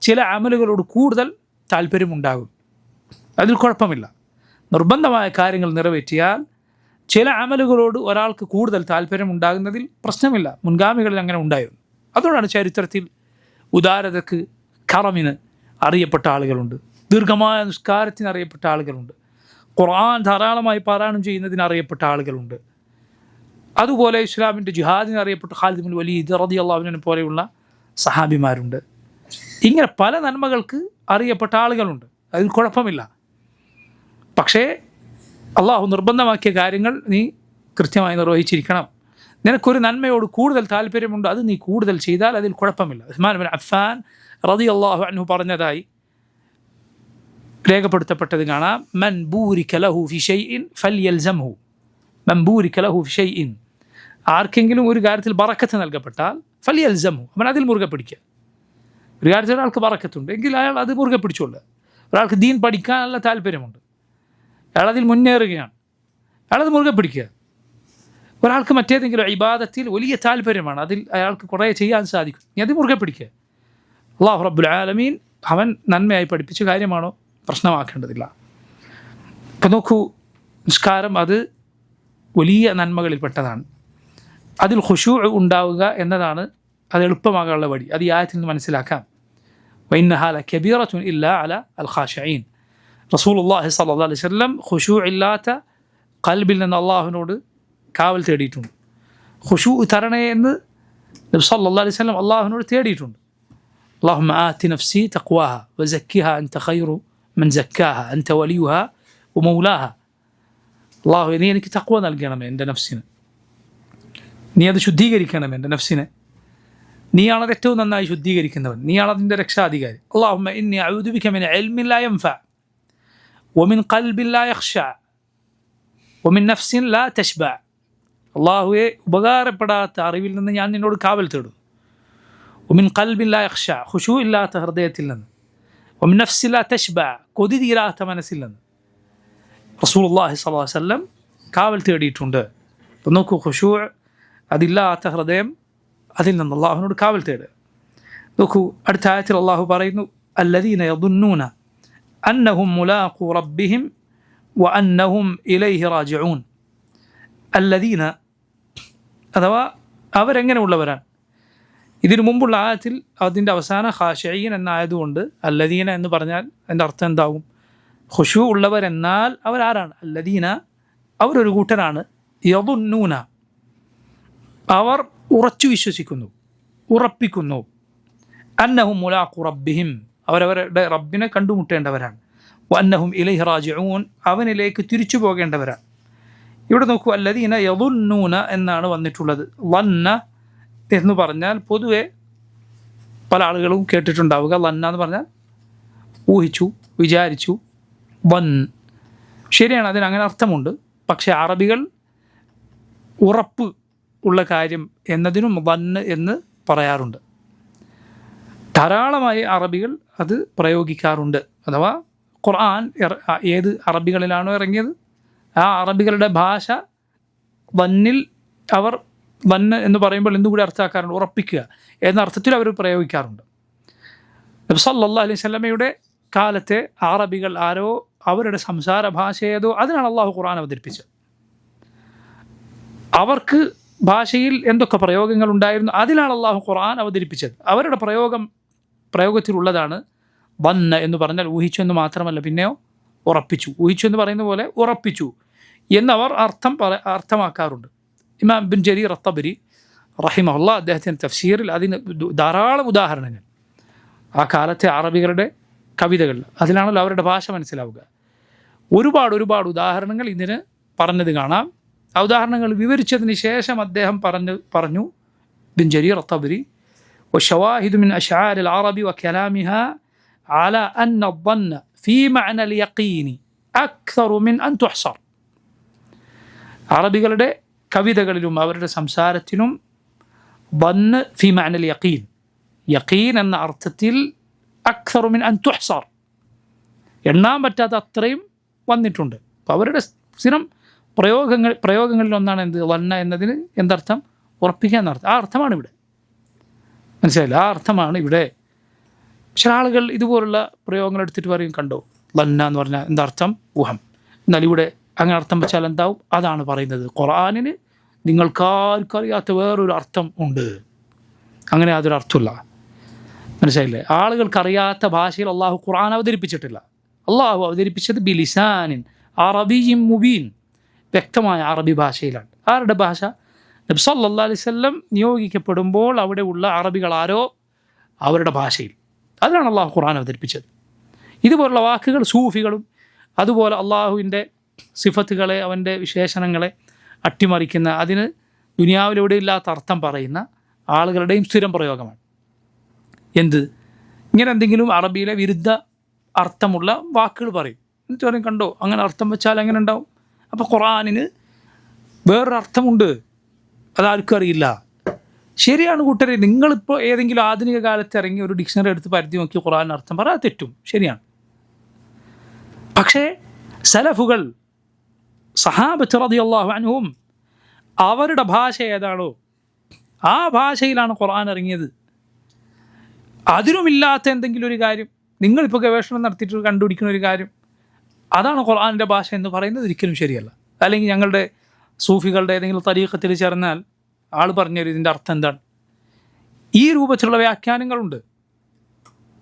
ചില അമലുകളോട് കൂടുതൽ താല്പര്യമുണ്ടാകും. അതിൽ കുഴപ്പമില്ല. നിർബന്ധമായ കാര്യങ്ങൾ നിറവേറ്റിയാൽ ചില അമലുകളോട് ഒരാൾക്ക് കൂടുതൽ താല്പര്യമുണ്ടാകുന്നതിൽ പ്രശ്നമില്ല. മുൻഗാമികളിൽ അങ്ങനെ ഉണ്ടായിരുന്നു. അതുകൊണ്ടാണ് ചരിത്രത്തിൽ ഉദാരതക്ക്, കറമിന് അറിയപ്പെട്ട ആളുകളുണ്ട്. ദീർഘമായ നിസ്കാരത്തിന് അറിയപ്പെട്ട ആളുകളുണ്ട്. ഖുർആൻ ധാരാളമായി പാരായണം ചെയ്യുന്നതിന് അറിയപ്പെട്ട ആളുകളുണ്ട്. അതുപോലെ ഇസ്ലാമിൻ്റെ ജിഹാദിന് അറിയപ്പെട്ട ഖാലിദ് ഇബ്നുൽ വലീദ് റളിയല്ലാഹു അൻഹു പോലെയുള്ള സഹാബിമാരുണ്ട്. ഇങ്ങനെ പല നന്മകൾക്ക് അറിയപ്പെട്ട ആളുകളുണ്ട്. അതിൽ കുഴപ്പമില്ല. പക്ഷേ അള്ളാഹു നിർബന്ധമാക്കിയ കാര്യങ്ങൾ നീ കൃത്യമായി നിർവഹിച്ചിരിക്കണം. നിനക്കൊരു നന്മയോട് കൂടുതൽ താല്പര്യമുണ്ട്, അത് നീ കൂടുതൽ ചെയ്താൽ അതിൽ കുഴപ്പമില്ല. ഉസ്മാൻ ഇബ്നു അഫ്ഫാൻ റളിയല്ലാഹു അൻഹു പറഞ്ഞതായി രേഖപ്പെടുത്തപ്പെട്ടത് കാണാം. മൻ ബൂരിക ലഹു ഫി ഷൈഇൻ ഫൽയൽസംഹു. മൻ ബൂരിക ലഹു ഫി ഷൈഇൻ, ആർക്കെങ്കിലും ഒരു കാര്യത്തിൽ ബറക്കത്ത് നൽകപ്പെട്ടാൽ ഫൽയൽസംഹു, അവൻ അതിൽ മുറുകെ പിടിക്കുക. ഒരു കാര്യത്തിൽ ഒരാൾക്ക് ബറക്കത്തുണ്ട് എങ്കിൽ അയാൾ അത് മുറുകെ പിടിച്ചുകൊള്ളുക. ഒരാൾക്ക് ദീൻ പഠിക്കാൻ നല്ല താല്പര്യമുണ്ട്, അയാളതിൽ മുന്നേറുകയാണ്, അയാളത് മുറുകെ പിടിക്കുക. ഒരാൾക്ക് മറ്റേതെങ്കിലും ഇബാദത്തിൽ വലിയ താല്പര്യമാണ്, അതിൽ അയാൾക്ക് കുറേ ചെയ്യാൻ സാധിക്കും, നീ അത് മുറുകെ പിടിക്കുക. അല്ലാഹു റബ്ബുൽ ആലമീൻ അവൻ നന്മയായി പഠിപ്പിച്ച കാര്യമാണോ പ്രശ്നമാക്കേണ്ടതില്ല. ഇപ്പം നോക്കൂ, നിസ്കാരം അത് വലിയ നന്മകളിൽപ്പെട്ടതാണ്. അതിൽ ഖുശൂ ഉണ്ടാവുക എന്നതാണ് അത് എളുപ്പമാകാനുള്ള വഴി. അത് ഈ ആയത്തിൽ നിന്ന് മനസ്സിലാക്കാം. വഇന്നഹാ ലകബീറത്തുൻ ഇല്ലാ അലാ അൽ ഖാശഈൻ. റസൂലുള്ളാഹി സ്വല്ലല്ലാഹു അലൈഹി വസല്ലം ഖുശൂ ഇല്ലാത്ത ഖൽബിൽ നിന്ന് അള്ളാഹുവിനോട് കാവൽ തേടിയിട്ടുണ്ട്. ഖുശൂ തരണേ എന്ന് നബി സല്ലല്ലാഹു അലൈഹി വസല്ലം അള്ളാഹുവിനോട് തേടിയിട്ടുണ്ട്. അല്ലാഹുമ്മ ആതി നഫ്സി തഖ്വാഹ വസക്കിഹ അൻത ഖൈറു മൻ സക്കാഹ അൻത വലിയുഹ വമൗലാഹ. അള്ളാഹു നീ എനിക്ക് തഖ്വ നൽകണമേ എൻ്റെ നഫ്സിന്, നീ അത് ശുദ്ധീകരിക്കണമേ എൻ്റെ നഫ്സിനെ, നീയാണത് ഏറ്റവും നന്നായി ശുദ്ധീകരിക്കുന്നവൻ, നീയാണതിൻ്റെ രക്ഷാധികാരി. അല്ലാഹുമ്മ ഇന്നി അഊദു ബിക മിൻ ഇൽമിൻ ലാ യൻഫഅ വമിൻ ഖൽബിൻ ലാ യഖ്ശഅ വമിൻ നഫ്സിൻ ലാ തശ്ബഅ. അള്ളാഹുവെ, ഉപകാരപ്പെടാത്ത അറിവിൽ നിന്ന് ഞാൻ നിന്നോട് കാവൽ തേടും. വമിൻ ഖൽബിൻ ലാ യഖ്ശഅ, ഖുശൂ ഇല്ലാത്ത ഹൃദയത്തിൽ നിന്ന്. വമിൻ നഫ്സിൻ ലാ തശ്ബഅ, കൊതി തീരാത്ത മനസ്സിൽ നിന്ന് റസൂലുള്ളാഹി സ്വല്ലല്ലാഹു അലൈഹി വസല്ലം കാവൽ തേടിയിട്ടുണ്ട്. അപ്പം നോക്കൂ, ഖുശൂ അതില്ലാത്ത ഹൃദയം, അതിൽ നിന്ന് അള്ളാഹുവിനോട് കാവൽ തേടുക. നോക്കൂ, അടുത്ത ആയത്തിൽ അള്ളാഹു പറയുന്നു, അല്ലദീന യദുന്നൂന അന്നഹും മുലാഖു റബ്ബിഹിം വ അന്നഹും ഇലൈഹി റാജിഊൻ. അല്ലദീന അഥവാ അവരെങ്ങനെ ഉള്ളവരാണ്? ഇതിനു മുമ്പുള്ള ആയത്തിൽ അതിൻ്റെ അവസാന ഖാശഈൻ എന്നായതുകൊണ്ട് അല്ലദീന എന്ന് പറഞ്ഞാൽ അതിൻ്റെ അർത്ഥം എന്താകും? ഖുശൂ ഉള്ളവരെന്നാൽ അവരാരാണ്? അല്ലദീന അവരൊരു കൂട്ടരാണ്. യദുന്നൂന അവർ ഉറച്ചു വിശ്വസിക്കുന്നു, ഉറപ്പിക്കുന്നു. അന്നഹും മുലാഖു റബ്ബിഹിം അവരവരുടെ റബ്ബിനെ കണ്ടുമുട്ടേണ്ടവരാണ്. വഅന്നഹും ഇലൈഹി റാജിഊൻ അവനിലേക്ക് തിരിച്ചു പോകേണ്ടവരാണ്. ഇവിടെ നോക്കൂ, അല്ലദീന യദുന്നൂന എന്നാണ് വന്നിട്ടുള്ളത്. വന്ന എന്ന് പറഞ്ഞാൽ പൊതുവെ പല ആളുകളും കേട്ടിട്ടുണ്ടാവുക, ലന്ന എന്ന് പറഞ്ഞാൽ ഊഹിച്ചു, വിചാരിച്ചു. വൻ ശരിയാണ്, അതിന് അങ്ങനെ അർത്ഥമുണ്ട്. പക്ഷേ അറബികൾ ഉറപ്പ് ഉള്ള കാര്യം എന്നതിനും വന്ന് എന്ന് പറയാറുണ്ട്. ധാരാളമായി അറബികൾ അത് പ്രയോഗിക്കാറുണ്ട്. അഥവാ ഖുർആൻ ഏത് അറബികളിലാണോ ഇറങ്ങിയത് ആ അറബികളുടെ ഭാഷ വന്നിൽ അവർ വന്ന് എന്ന് പറയുമ്പോൾ എന്തുകൂടി അർത്ഥമാക്കാറുണ്ട്? ഉറപ്പിക്കുക എന്ന അർത്ഥത്തിൽ അവർ പ്രയോഗിക്കാറുണ്ട്. നബി സല്ലല്ലാഹു അലൈഹി വസല്ലമയുടെ കാലത്തെ അറബികൾ ആരോ അവരുടെ സംസാര ഭാഷ ഏതോ അതിനാണ് അള്ളാഹു ഖുർആൻ അവതരിപ്പിച്ചത്. അവർക്ക് ഭാഷയിൽ എന്തൊക്കെ പ്രയോഗങ്ങൾ ഉണ്ടായിരുന്നു അതിലാണ് അള്ളാഹു ഖുർആൻ അവതരിപ്പിച്ചത്. അവരുടെ പ്രയോഗത്തിലുള്ളതാണ് വന്ന എന്ന് പറഞ്ഞാൽ ഊഹിച്ചു എന്ന് മാത്രമല്ല, പിന്നെയോ ഉറപ്പിച്ചു. ഊഹിച്ചു എന്ന് പറയുന്ന പോലെ ഉറപ്പിച്ചു എന്നവർ അർത്ഥമാക്കാറുണ്ട്. ഇമാം ഇബ്ൻ ജരീർ അത്തബരി റഹിമഹുല്ലാ അദ്ദേഹത്തിൻ്റെ തഫ്സീറിൽ അതിന് ധാരാളം ഉദാഹരണങ്ങൾ, ആ കാലത്തെ അറബികളുടെ കവിതകൾ, അതിലാണല്ലോ അവരുടെ ഭാഷ മനസ്സിലാവുക. ഒരുപാട് ഉദാഹരണങ്ങൾ ഇതിന് പറഞ്ഞത് കാണാം. ആ ഉദാഹരണങ്ങൾ വിവരിച്ചതിന് ശേഷം അദ്ദേഹം പറഞ്ഞു ഇബ്ൻ ജരീർ അത്തബരി, വശവാഹിദു മിൻ അശ്ആരിൽ അറബി വകലാമിഹാ അലാ അന്ന الظن في معنى اليقين أكثر من أن تحصر. അറബികളുടെ കവിതകളിലും അവരുടെ സംസാരത്തിലും ظن في معنى اليقين, യഖീൻ എന്ന അർത്ഥത്തിൽ അക്സറു മിൻ അൻ തുഹ്സർ, എണ്ണാൻ പറ്റാത്ത അത്രയും വന്നിട്ടുണ്ട്. അപ്പോൾ അവരുടെ സ്ഥിരം പ്രയോഗങ്ങളിൽ ഒന്നാണ് എന്ത്? വന്ന എന്നതിന് എന്തർത്ഥം? ഉറപ്പിക്കുക എന്നർത്ഥം. ആ അർത്ഥമാണ് ഇവിടെ, മനസ്സിലായില്ല? ആ അർത്ഥമാണ് ഇവിടെ. ചില ആളുകൾ ഇതുപോലുള്ള പ്രയോഗങ്ങൾ എടുത്തിട്ട് പറയും, കണ്ടോ വന്ന എന്ന് പറഞ്ഞാൽ എന്താർത്ഥം? ഊഹം. എന്നാൽ ഇവിടെ അങ്ങനെ അർത്ഥം വെച്ചാൽ എന്താവും? അതാണ് പറയുന്നത്, ഖുർആനിന് നിങ്ങൾക്കാർക്കറിയാത്ത വേറൊരു അർത്ഥം ഉണ്ട്. അങ്ങനെ യാതൊരു അർത്ഥമില്ല, മനസ്സിലായില്ലേ? ആളുകൾക്കറിയാത്ത ഭാഷയിൽ അള്ളാഹു ഖുർആൻ അവതരിപ്പിച്ചിട്ടില്ല. അള്ളാഹു അവതരിപ്പിച്ചത് ബിലിസാനിൻ അറബിയ്യിൻ മുബീൻ, വ്യക്തമായ അറബി ഭാഷയിലാണ്. ആരുടെ ഭാഷ? നബി സല്ലല്ലാഹു അലൈഹി വസല്ലം നിയോഗിക്കപ്പെടുമ്പോൾ അവിടെ ഉള്ള അറബികൾ ആരോ അവരുടെ ഭാഷയിൽ, അതിനാണ് അള്ളാഹു ഖുർആൻ അവതരിപ്പിച്ചത്. ഇതുപോലുള്ള വാക്കുകൾ സൂഫികളും അതുപോലെ അള്ളാഹുവിൻ്റെ സിഫത്തുകളെ, അവൻ്റെ വിശേഷണങ്ങളെ അട്ടിമറിക്കുന്ന, അതിന് ദുനിയാവിലെവിടെ ഇല്ലാത്ത അർത്ഥം പറയുന്ന ആളുകളുടെയും സ്ഥിരം പ്രയോഗമാണ്. എന്ത്? ഇങ്ങനെ എന്തെങ്കിലും അറബിയിലെ വിരുദ്ധ അർത്ഥമുള്ള വാക്കുകൾ പറയും. എന്നിട്ട് പറയും, കണ്ടോ അങ്ങനെ അർത്ഥം വെച്ചാൽ എങ്ങനെ ഉണ്ടാവും? അപ്പോൾ ഖുർആനിന് വേറൊരു അർത്ഥമുണ്ട്, അതാർക്കും അറിയില്ല. ശരിയാണ് കൂട്ടരെ, നിങ്ങളിപ്പോൾ ഏതെങ്കിലും ആധുനിക കാലത്ത് ഇറങ്ങി ഒരു ഡിക്ഷണറി എടുത്ത് പരിധി നോക്കി ഖുർആൻ അർത്ഥം പറയാൻ തെറ്റും, ശരിയാണ്. പക്ഷേ സലഫുകൾ, സഹാബത്ത് റളിയല്ലാഹു അൻഹും, അവരുടെ ഭാഷ ഏതാണോ ആ ഭാഷയിലാണ് ഖുർആൻ ഇറങ്ങിയത്. അതിനുമില്ലാത്ത എന്തെങ്കിലും ഒരു കാര്യം നിങ്ങളിപ്പോൾ ഗവേഷണം നടത്തിയിട്ട് കണ്ടുപിടിക്കുന്ന ഒരു കാര്യം അതാണ് ഖുർആനിൻ്റെ ഭാഷ എന്ന് പറയുന്നത് ഒരിക്കലും ശരിയല്ല. അല്ലെങ്കിൽ ഞങ്ങളുടെ സൂഫികളുടെ ഏതെങ്കിലും തരീഖത്തിൽ ചേർന്നാൽ ആൾ പറഞ്ഞുതരും ഇതിൻ്റെ അർത്ഥം എന്താണ്. ഈ രൂപത്തിലുള്ള വ്യാഖ്യാനങ്ങളുണ്ട്.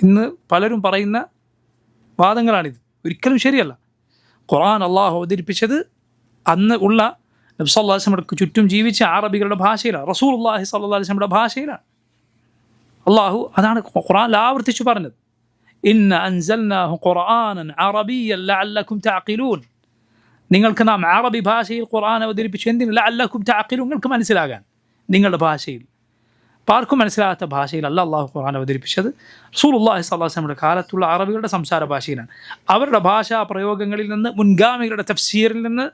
ഇന്ന് പലരും പറയുന്ന വാദങ്ങളാണിത്, ഒരിക്കലും ശരിയല്ല. ഖുർആൻ അള്ളാഹു അവതരിപ്പിച്ചത് അന്ന് ഉള്ള നബി സല്ലല്ലാഹു അലൈഹി വസല്ലമക്ക് ചുറ്റും ജീവിച്ച അറബികളുടെ ഭാഷയിലാണ്, റസൂലുള്ളാഹി സ്വല്ലല്ലാഹു അലൈഹി വസല്ലമയുടെ ഭാഷയിലാണ്. അള്ളാഹു അതാണ് ഖുർആനിൽ ആവർത്തിച്ചു പറഞ്ഞത്, ഇന്ന അൻസൽനാഹു ഖുർആനൻ അറബിയ്യൻ ലഅല്ലക്കും തഅഖിലൂൻ. നിങ്ങൾക്ക് നാം അറബി ഭാഷയിൽ ഖുർആൻ അവതരിപ്പിച്ചു. എന്തിന്? ലഅല്ലക്കും തഅഖിലൂൻ, നിങ്ങൾക്ക് മനസ്സിലാകാൻ, നിങ്ങളുടെ ഭാഷയിൽ. ആർക്കും മനസ്സിലാകാത്ത ഭാഷയിലല്ല അള്ളാഹു ഖുർആൻ അവതരിപ്പിച്ചത്. റസൂലുള്ളാഹി സ്വല്ലല്ലാഹു അലൈഹി വസല്ലമയുടെ കാലത്തുള്ള അറബികളുടെ സംസാര ഭാഷയിലാണ്. അവരുടെ ഭാഷാ പ്രയോഗങ്ങളിൽ നിന്ന്, മുൻഗാമികളുടെ തഫ്സീറിൽ നിന്ന്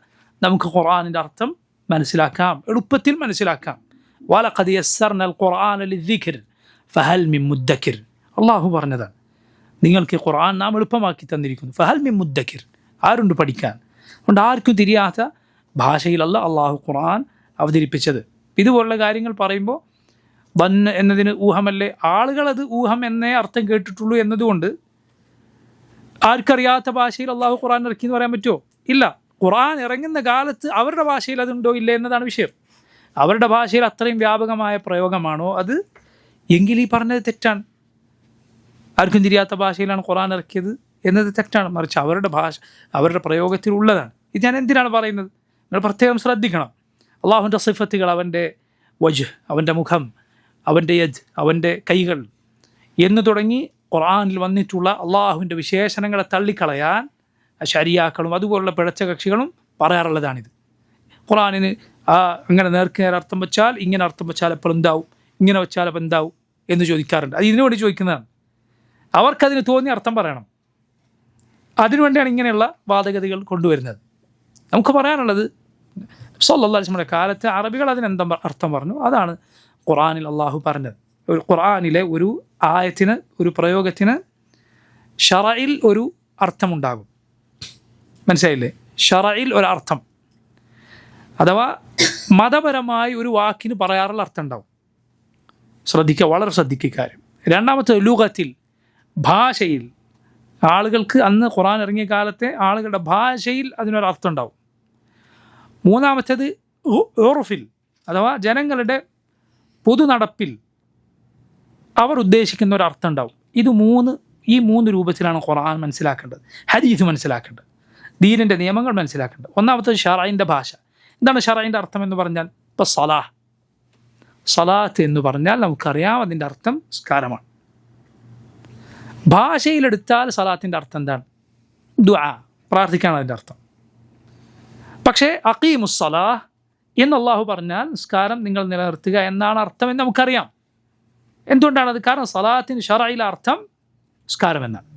നമുക്ക് ഖുർആനിൻ്റെ അർത്ഥം മനസ്സിലാക്കാം, എളുപ്പത്തിൽ മനസ്സിലാക്കാം. വലഖദ് യസ്സർനൽ ഖുർആന ലിദ്ദിക്ർ ഫഹൽ മിൻ മുദ്ദക്കിർ, അള്ളാഹു പറഞ്ഞതാണ്. നിങ്ങൾക്ക് ഖുർആൻ നാം എളുപ്പമാക്കി തന്നിരിക്കുന്നു. ഫഹൽ മിൻ മുദ്ദക്കിർ, ആരുണ്ട് പഠിക്കാൻ? അതുകൊണ്ട് ആർക്കും തിരിയാത്ത ഭാഷയിലല്ല അള്ളാഹു ഖുർആൻ അവതരിപ്പിച്ചത്. ഇതുപോലുള്ള കാര്യങ്ങൾ പറയുമ്പോൾ വന്ന് എന്നതിന് ഊഹമല്ലേ, ആളുകളത് ഊഹം എന്നേ അർത്ഥം കേട്ടിട്ടുള്ളൂ എന്നതുകൊണ്ട് ആർക്കറിയാത്ത ഭാഷയിൽ അള്ളാഹു ഖുർആൻ ഇറക്കി എന്ന് പറയാൻ പറ്റുമോ? ഇല്ല. ഖുർആൻ ഇറങ്ങുന്ന കാലത്ത് അവരുടെ ഭാഷയിൽ അതുണ്ടോ ഇല്ല എന്നതാണ് വിഷയം. അവരുടെ ഭാഷയിൽ അത്രയും വ്യാപകമായ പ്രയോഗമാണോ അത് എങ്കിൽ ഈ പറഞ്ഞത് തെറ്റാണ്. ആർക്കും തിരിയാത്ത ഭാഷയിലാണ് ഖുർആൻ ഇറക്കിയത് എന്നത് തെറ്റാണ്. മറിച്ച് അവരുടെ ഭാഷ, അവരുടെ പ്രയോഗത്തിലുള്ളതാണ്. ഇത് ഞാൻ എന്തിനാണ് പറയുന്നത്? നിങ്ങൾ പ്രത്യേകം ശ്രദ്ധിക്കണം. അള്ളാഹുവിൻ്റെ സിഫത്തുകൾ, അവൻ്റെ വജ്ഹ്, അവൻ്റെ മുഖം, അവൻ്റെ യദ്, അവൻ്റെ കൈകൾ എന്ന് തുടങ്ങി ഖുർആനിൽ വന്നിട്ടുള്ള അള്ളാഹുവിൻ്റെ വിശേഷണങ്ങളെ തള്ളിക്കളയാൻ ശരിയാക്കളും അതുപോലുള്ള പിഴച്ച കക്ഷികളും പറയാറുള്ളതാണിത്. ഖുർആനിന് അങ്ങനെ നേർക്കുനേരെ അർത്ഥം വെച്ചാൽ, ഇങ്ങനെ അർത്ഥം വെച്ചാൽ എപ്പോൾ എന്താവും, ഇങ്ങനെ വെച്ചാൽ അപ്പോൾ എന്താവും എന്ന് ചോദിക്കാറുണ്ട്. അത് ഇതിനു വേണ്ടി ചോദിക്കുന്നതാണ്. അവർക്കതിന് തോന്നിയ അർത്ഥം പറയണം. അതിനുവേണ്ടിയാണ് ഇങ്ങനെയുള്ള വാദഗതികൾ കൊണ്ടുവരുന്നത്. നമുക്ക് പറയാനുള്ളത്, സല്ലല്ലാഹു അലൈഹി വസല്ലമയുടെ കാലത്ത് അറബികൾ അതിനെന്താ അർത്ഥം പറഞ്ഞു, അതാണ് ഖുർആനിൽ അള്ളാഹു പറഞ്ഞത്. ഖുർആനിലെ ഒരു ആയത്തിന്, ഒരു പ്രയോഗത്തിന് ശറഇൽ ഒരു അർത്ഥമുണ്ടാകും. മനസ്സിലായില്ലേ? ശറഇൽ ഒരർത്ഥം, അഥവാ മതപരമായി ഒരു വാക്കിന് പറയാറുള്ള അർത്ഥം ഉണ്ടാവും. ശ്രദ്ധിക്കുക, വളരെ ശ്രദ്ധിക്കുക കാര്യം. രണ്ടാമത്തെ ലുഗത്തിൽ, ഭാഷയിൽ, ആളുകൾക്ക് അന്ന് ഖുർആൻ ഇറങ്ങിയ കാലത്തെ ആളുകളുടെ ഭാഷയിൽ അതിനൊരർത്ഥം ഉണ്ടാവും. മൂന്നാമത്തേത് ഉർഫിൽ, അഥവാ ജനങ്ങളുടെ പൊതുനടപ്പിൽ അവർ ഉദ്ദേശിക്കുന്ന ഒരു അർത്ഥം ഉണ്ടാവും. ഈ മൂന്ന് രൂപത്തിലാണ് ഖുർആൻ മനസ്സിലാക്കേണ്ടത്, ഹദീസ് മനസ്സിലാക്കേണ്ടത്, ദീനിൻ്റെ നിയമങ്ങൾ മനസ്സിലാക്കേണ്ടത്. ഒന്നാമത്തേത് ഷറഇൻ്റെ ഭാഷ. എന്താണ് ഷറഇൻ്റെ അർത്ഥം എന്ന് പറഞ്ഞാൽ? ഇപ്പോൾ സലാത്ത് എന്ന് പറഞ്ഞാൽ നമുക്കറിയാം അതിൻ്റെ അർത്ഥം നിസ്കാരമാണ്. ഭാഷയിലെടുത്താൽ സലാത്തിൻ്റെ അർത്ഥം എന്താണ്? ദുആ, പ്രാർത്ഥിക്കാനാണ് അതിൻ്റെ അർത്ഥം. പക്ഷേ അഖീമുസ്സലാഹ് എന്ന് അള്ളാഹു പറഞ്ഞാൽ നിസ്കാരം നിങ്ങൾ നിലനിർത്തുക എന്നാണ് അർത്ഥം എന്ന് നമുക്കറിയാം. എന്തുകൊണ്ടാണത്? കാരണം സലാത്തിന് ശറഇലെ അർത്ഥം നിസ്കാരം എന്നാണ്.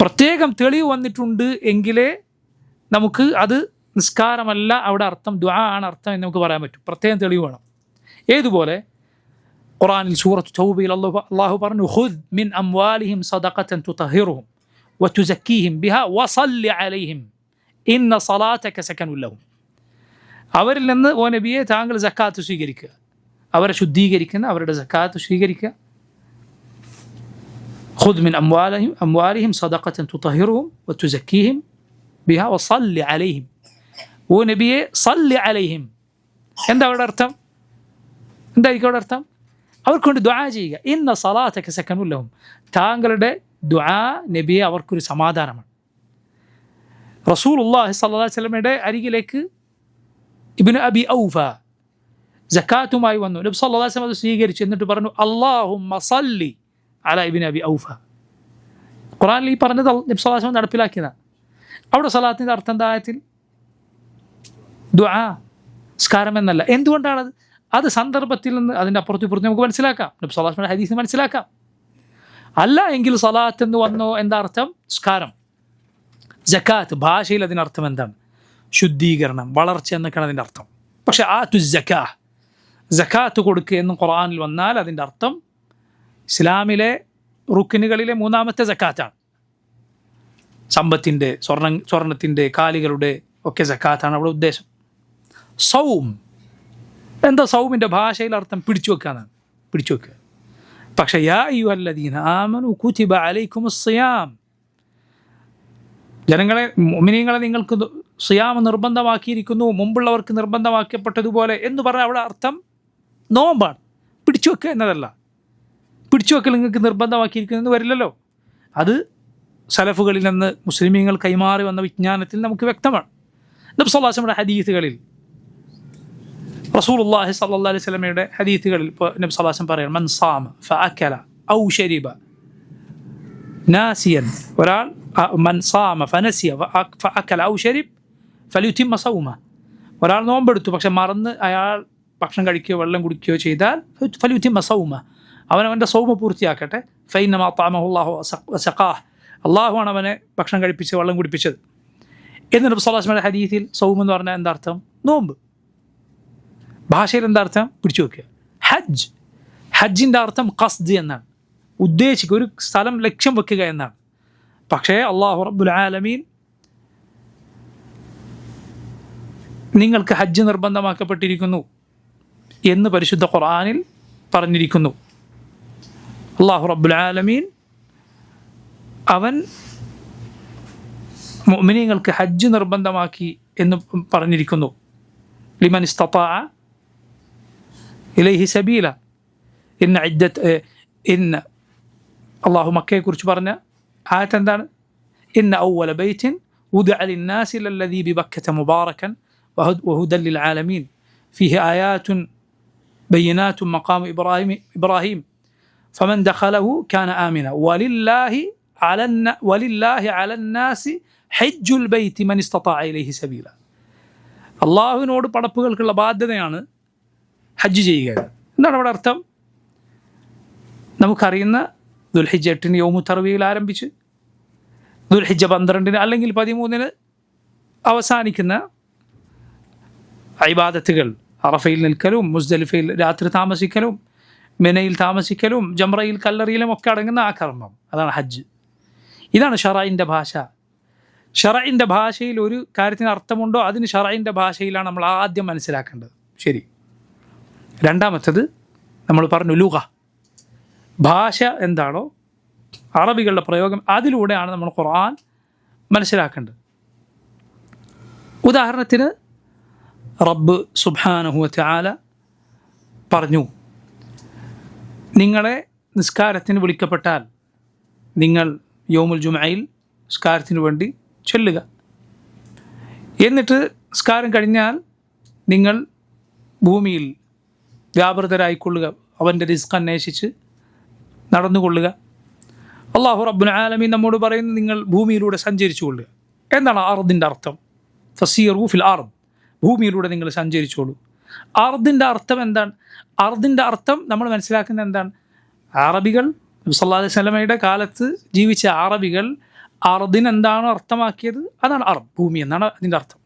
പ്രത്യേകം തെളിവ് വന്നിട്ടുണ്ട് എങ്കിലേ നമുക്ക് അത് നിസ്കാരമല്ല അവിടെ അർത്ഥം, ദുആ ആണ് അർത്ഥം എന്ന് നമുക്ക് പറയാൻ പറ്റും. പ്രത്യേകം തെളിവ് വേണം. ഏതുപോലെ ഖുർആനിൽ സൂറത്ത് തൗബയിൽ അള്ളാഹു പറഞ്ഞു, ഖുദ് മിൻ അംവാലിഹിം സദഖതൻ തുതഹിറുഹും വതുസക്കീഹിം ബിഹാ വസല്ലി അലൈഹിം ഇന്ന സലാതക സകനുൽ ലഹും. അവരിൽ നിന്ന് ഓ നബിയെ താങ്കൾ സക്കാത്ത് സ്വീകരിക്കുക, അവരെ ശുദ്ധീകരിക്കുന്ന അവരുടെ സക്കാത്ത് സ്വീകരിക്കുക. ഖുദ് മിൻ അംവാലിഹിം സദഖതൻ തുതഹിറുഹും വതുസക്കീഹിം ബിഹാ വസല്ലി അലൈഹിം. ഓ നബിയെ സല്ലി അലൈഹിം. എന്താ അവിടെ അർത്ഥം? എന്തായിരിക്കും അവിടെ അർത്ഥം? അവർക്ക് വേണ്ടി ദുആ ചെയ്യുക. ഇന്ന സലാതക സകനുൽ ലഹും, താങ്കളുടെ ദുആ നബിയെ അവർക്കൊരു സമാധാനമാണ്. റസൂലുള്ളാഹി സ്വല്ലല്ലാഹു അലൈഹി വസല്ലമയുടെ അരികിലേക്ക് ഇബ്നു അബി ഔഫ സക്കാത്തുമായി വന്നു. നബി സല്ലല്ലാഹു അലൈഹി വസല്ലം അത് സ്വീകരിച്ചു. എന്നിട്ട് പറഞ്ഞു, അല്ലാഹുമ്മ സല്ലി അലാ ഇബ്നു അബി ഔഫ. ഖുർആനിൽ ഈ പറഞ്ഞത് നബി സല്ലല്ലാഹു അലൈഹി വസല്ലം നടപ്പിലാക്കിയതാണ്. അവിടെ സലാത്തിൻ്റെ അർത്ഥം എന്താ? ആയത്തിൽ ദുആ, നിസ്കാരം എന്നല്ല. എന്തുകൊണ്ടാണത്? അത് സന്ദർഭത്തിൽ നിന്ന് അതിൻ്റെ അപ്പുറത്തും ഇപ്പുറത്തും നമുക്ക് മനസ്സിലാക്കാം, നബി സല്ലല്ലാഹു അലൈഹി വസല്ലം ഹദീസിൽ മനസ്സിലാക്കാം. അല്ല എങ്കിൽ സലാത്ത് എന്ന് വന്നോ എന്താ അർത്ഥം? നിസ്കാരം. സക്കാത്ത് ഭാഷയിൽ അതിനർത്ഥം എന്താണ്? ശുദ്ധീകരണം, വളർച്ച എന്നൊക്കെയാണ് അതിൻ്റെ അർത്ഥം. പക്ഷേ ആത്തു സക്കാഹ്, സക്കാത്ത് കൊടുക്കുക എന്ന് ഖുർആനിൽ വന്നാൽ അതിൻ്റെ അർത്ഥം ഇസ്ലാമിലെ റുക്കിനുകളിലെ മൂന്നാമത്തെ സക്കാത്താണ്. സമ്പത്തിൻ്റെ, സ്വർണത്തിൻ്റെ, കാലികളുടെ ഒക്കെ സക്കാത്താണ് അവിടെ ഉദ്ദേശം. സൗം, എന്താ സൗമിൻ്റെ ഭാഷയിൽ അർത്ഥം? പിടിച്ചു വെക്കാന്നാണ്, പിടിച്ചു വെക്കുക. പക്ഷേ യാ അയ്യുഹല്ലദീന ആമനു കുതിബ അലൈക്കുമുസ് സിയാം, ജനങ്ങളെ, മുഅ്മിനീങ്ങളെ നിങ്ങൾക്ക് സിയാം നിർബന്ധമാക്കിയിരിക്കുന്നു, മുമ്പുള്ളവർക്ക് നിർബന്ധമാക്കപ്പെട്ടതുപോലെ എന്ന് പറഞ്ഞാൽ അവിടെ അർത്ഥം നോമ്പാണ്. പിടിച്ചു വെക്കുക എന്നതല്ല. പിടിച്ചു വെക്കൽ നിങ്ങൾക്ക് നിർബന്ധമാക്കിയിരിക്കുന്നു വരില്ലല്ലോ. അത് സലഫുകളിൽ നിന്ന് മുസ്ലിമീങ്ങൾ കൈമാറി വന്ന വിജ്ഞാനത്തിൽ നമുക്ക് വ്യക്തമാണ്. നബി സല്ലല്ലാഹു അലൈഹി വസല്ലമയുടെ ഹദീസുകളിൽ, റസൂലുള്ളാഹി സ്വല്ലല്ലാഹു അലൈഹി വസല്ലമയുടെ ഹദീസുകളിൽ ഇപ്പോൾ നബി സല്ലല്ലാഹു അലൈഹി വസല്ലം പറയാം, മൻ സാമ ഫഅകല ഔ ശരിബ നാസിയൻ, ഒരാൾ മൻ സാമ ഫനസിയ ഫഅക്കല ഔ ശരിബ് ഫലിയുത്തിമ്മ സൗമ, ഒരാൾ നോമ്പെടുത്തു പക്ഷെ മറന്ന് അയാൾ ഭക്ഷണം കഴിക്കുകയോ വെള്ളം കുടിക്കുകയോ ചെയ്താൽ ഫലിയുത്തിമ്മ സൗമ, അവനവൻ്റെ സൗമ പൂർത്തിയാക്കട്ടെ. ഫൈന്നമാ അത്അമഹു അല്ലാഹു വസഖാഹ്, അള്ളാഹുവാണ് അവനെ ഭക്ഷണം കഴിപ്പിച്ച് വെള്ളം കുടിപ്പിച്ചത്. എന്ന് നബി സല്ലല്ലാഹു അലൈഹി വസല്ലം ഹദീസിൽ സൗം എന്ന് പറഞ്ഞാൽ എന്താ അർത്ഥം? നോമ്പ്. ഭാഷയിൽ എന്താ അർത്ഥം? പിടിച്ചു വെക്കുക. ഹജ്ജ്, ഹജ്ജിൻ്റെ അർത്ഥം ഖസ്ദ് എന്നാണ്, ഉദ്ദേശിക്കുക, ഒരു സ്ഥലം ലക്ഷ്യം വെക്കുക എന്നാണ്. പക്ഷേ അല്ലാഹു റബ്ബുൽ ആലമീൻ നിങ്ങൾക്ക് ഹജ്ജ് നിർബന്ധമാക്കപ്പെട്ടിരിക്കുന്നു എന്ന് പരിശുദ്ധ ഖുർആനിൽ പറഞ്ഞിരിക്കുന്നു. അല്ലാഹു റബ്ബുൽ ആലമീൻ അവൻ മുഅ്മിനീങ്ങൾക്ക് ഹജ്ജ് നിർബന്ധമാക്കി എന്ന് പറഞ്ഞിരിക്കുന്നു. ലിമൻ ഇസ്തതാഅ ഇലൈഹി സബീല. ഇന്ന അള്ളാഹു മക്കയെക്കുറിച്ച് പറഞ്ഞ ആയത്ത് എന്താണ്? ഇന്ന ഔവല ബൈത്തിൻ വുദിഅ ലിന്നാസി ലല്ലദീ ബിബക്കത മുബാറകൻ വഹുദൻ ലിൽആലമീൻ ഫീഹി ആയാതുൻ ബയ്യിനാതുൻ മഖാമു ഇബ്രാഹിം ഫമൻ ദഖലഹു കാന ആമിന വലില്ലാഹി അലന്നാസി ഹജ്ജുൽ ബൈത്തി മൻ ഇസ്തതാഅ ഇലൈഹി സബീല. അള്ളാഹുവിനോട് പടപ്പുകൾക്കുള്ള ബാധ്യതയാണ് ഹജ്ജ് ചെയ്യുക. എന്താണ് അവിടെ അർത്ഥം? നമുക്കറിയുന്ന ദുൽഹിജ്ജ 8 യൗമു തർവിയിൽ ആരംഭിച്ച് ദുൽഹിജ്ജ 12 അല്ലെങ്കിൽ 13 അവസാനിക്കുന്ന ഇബാദത്തുകൾ, അറഫയിൽ നിൽക്കലും മുസ്ദലിഫയിൽ രാത്രി താമസിക്കലും മിനയിൽ താമസിക്കലും ജംറയിൽ കല്ലറിയിലും ഒക്കെ അടങ്ങുന്ന ആ കർമ്മം, അതാണ് ഹജ്ജ്. ഇതാണ് ഷറഇൻ്റെ ഭാഷ. ഷറഇൻ്റെ ഭാഷയിൽ ഒരു കാര്യത്തിന് അർത്ഥമുണ്ടോ അതിന് ഷറഇൻ്റെ ഭാഷയിലാണ് നമ്മൾ ആദ്യം മനസ്സിലാക്കേണ്ടത്. ശരി. രണ്ടാമത്തത് നമ്മൾ പറഞ്ഞു ലുഗ, ഭാഷ എന്താണോ അറബികളുടെ പ്രയോഗം, അതിലൂടെയാണ് നമ്മൾ ഖുർആൻ മനസ്സിലാക്കേണ്ടത്. ഉദാഹരണത്തിന് റബ്ബ് സുബ്ഹാനഹു വ തആല പറഞ്ഞു, നിങ്ങളെ നിസ്കാരത്തിന് വിളിക്കപ്പെട്ടാൽ നിങ്ങൾ യൗമുൽ ജുമഅയിൽ നിസ്കാരത്തിന് വേണ്ടി ചൊല്ലുക. എന്നിട്ട് നിസ്കാരം കഴിഞ്ഞാൽ നിങ്ങൾ ഭൂമിയിൽ വ്യാപൃതരായിക്കൊള്ളുക, അവൻ്റെ റിസ്ക് അന്വേഷിച്ച് നടന്നുകൊള്ളുക. അല്ലാഹു റബ്ബുൽ ആലമീൻ നമ്മോട് പറയുന്നത് നിങ്ങൾ ഭൂമിയിലൂടെ സഞ്ചരിച്ചു കൊള്ളുക. എന്താണ് അർദിൻ്റെ അർത്ഥം? ഫസീറു ഫിൽ അർദ്, ഭൂമിയിലൂടെ നിങ്ങൾ സഞ്ചരിച്ചോളൂ. അർദിൻ്റെ അർത്ഥം എന്താണ്? അർദിൻ്റെ അർത്ഥം നമ്മൾ മനസ്സിലാക്കുന്നത് എന്താണ്? അറബികൾ, നബി സല്ലല്ലാഹു അലൈഹി വസല്ലമയുടെ കാലത്ത് ജീവിച്ച അറബികൾ അർദിന് എന്താണോ അർത്ഥമാക്കിയത് അതാണ് അർദ്, ഭൂമി എന്നാണ് അതിൻ്റെ അർത്ഥം.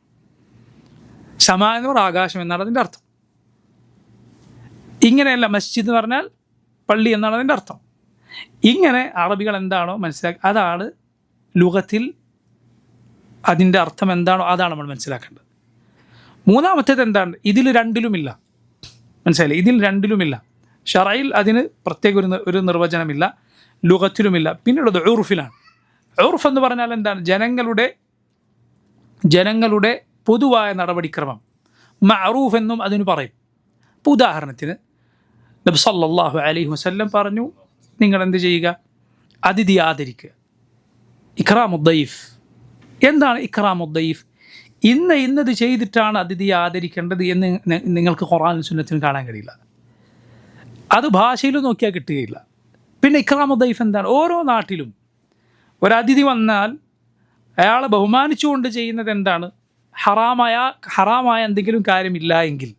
സമാ എന്ന് പറഞ്ഞാൽ ആകാശം എന്നാണ് അതിൻ്റെ അർത്ഥം. ഇങ്ങനെയല്ല മസ്ജിദ് എന്ന് പറഞ്ഞാൽ പള്ളി എന്നാണ് അതിൻ്റെ അർത്ഥം. ഇങ്ങനെ അറബികൾ എന്താണോ മനസ്സിലാക്കി അതാണ് ലുഗത്തിൽ അതിൻ്റെ അർത്ഥം എന്താണോ അതാണ് നമ്മൾ മനസ്സിലാക്കേണ്ടത്. മൂന്നാമത്തേത് എന്താണ്? ഇതിൽ രണ്ടിലുമില്ല. മനസ്സിലായില്ലേ? ഇതിൽ രണ്ടിലുമില്ല. ഷറയിൽ അതിന് പ്രത്യേക ഒരു നിർവചനമില്ല, ലുഗത്തിലുമില്ല. പിന്നെയുള്ളത് ഉർഫിലാണ്. ഉർഫ് എന്ന് പറഞ്ഞാൽ എന്താണ്? ജനങ്ങളുടെ പൊതുവായ നടപടിക്രമം, മഅറൂഫ് എന്നും അതിന് പറയും. ഇപ്പോൾ ഉദാഹരണത്തിന് നബി സല്ലല്ലാഹു അലൈഹി വസല്ലം പറഞ്ഞു, നിങ്ങൾ എന്ത് ചെയ്യുക? അതിഥി ആദരിക്കുക. ഇക്റാമുദ്ദൈഫ്. എന്താണ് ഇക്റാമുദ്ദൈഫ്? ഇന്നത് ചെയ്തിട്ടാണ് അതിഥിയെ ആദരിക്കേണ്ടത് എന്ന് നിങ്ങൾക്ക് ഖുർആനും സുന്നത്തിനും കാണാൻ കഴിയില്ല. അത് ഭാഷയിൽ നോക്കിയാൽ കിട്ടുകയില്ല. പിന്നെ ഇക്റാമുദ്ദൈഫ് എന്താണ്? ഓരോ നാട്ടിലും ഒരതിഥി വന്നാൽ അയാളെ ബഹുമാനിച്ചുകൊണ്ട് ചെയ്യുന്നത് എന്താണ്? ഹറാമായ എന്തെങ്കിലും കാര്യമില്ല എങ്കിൽ,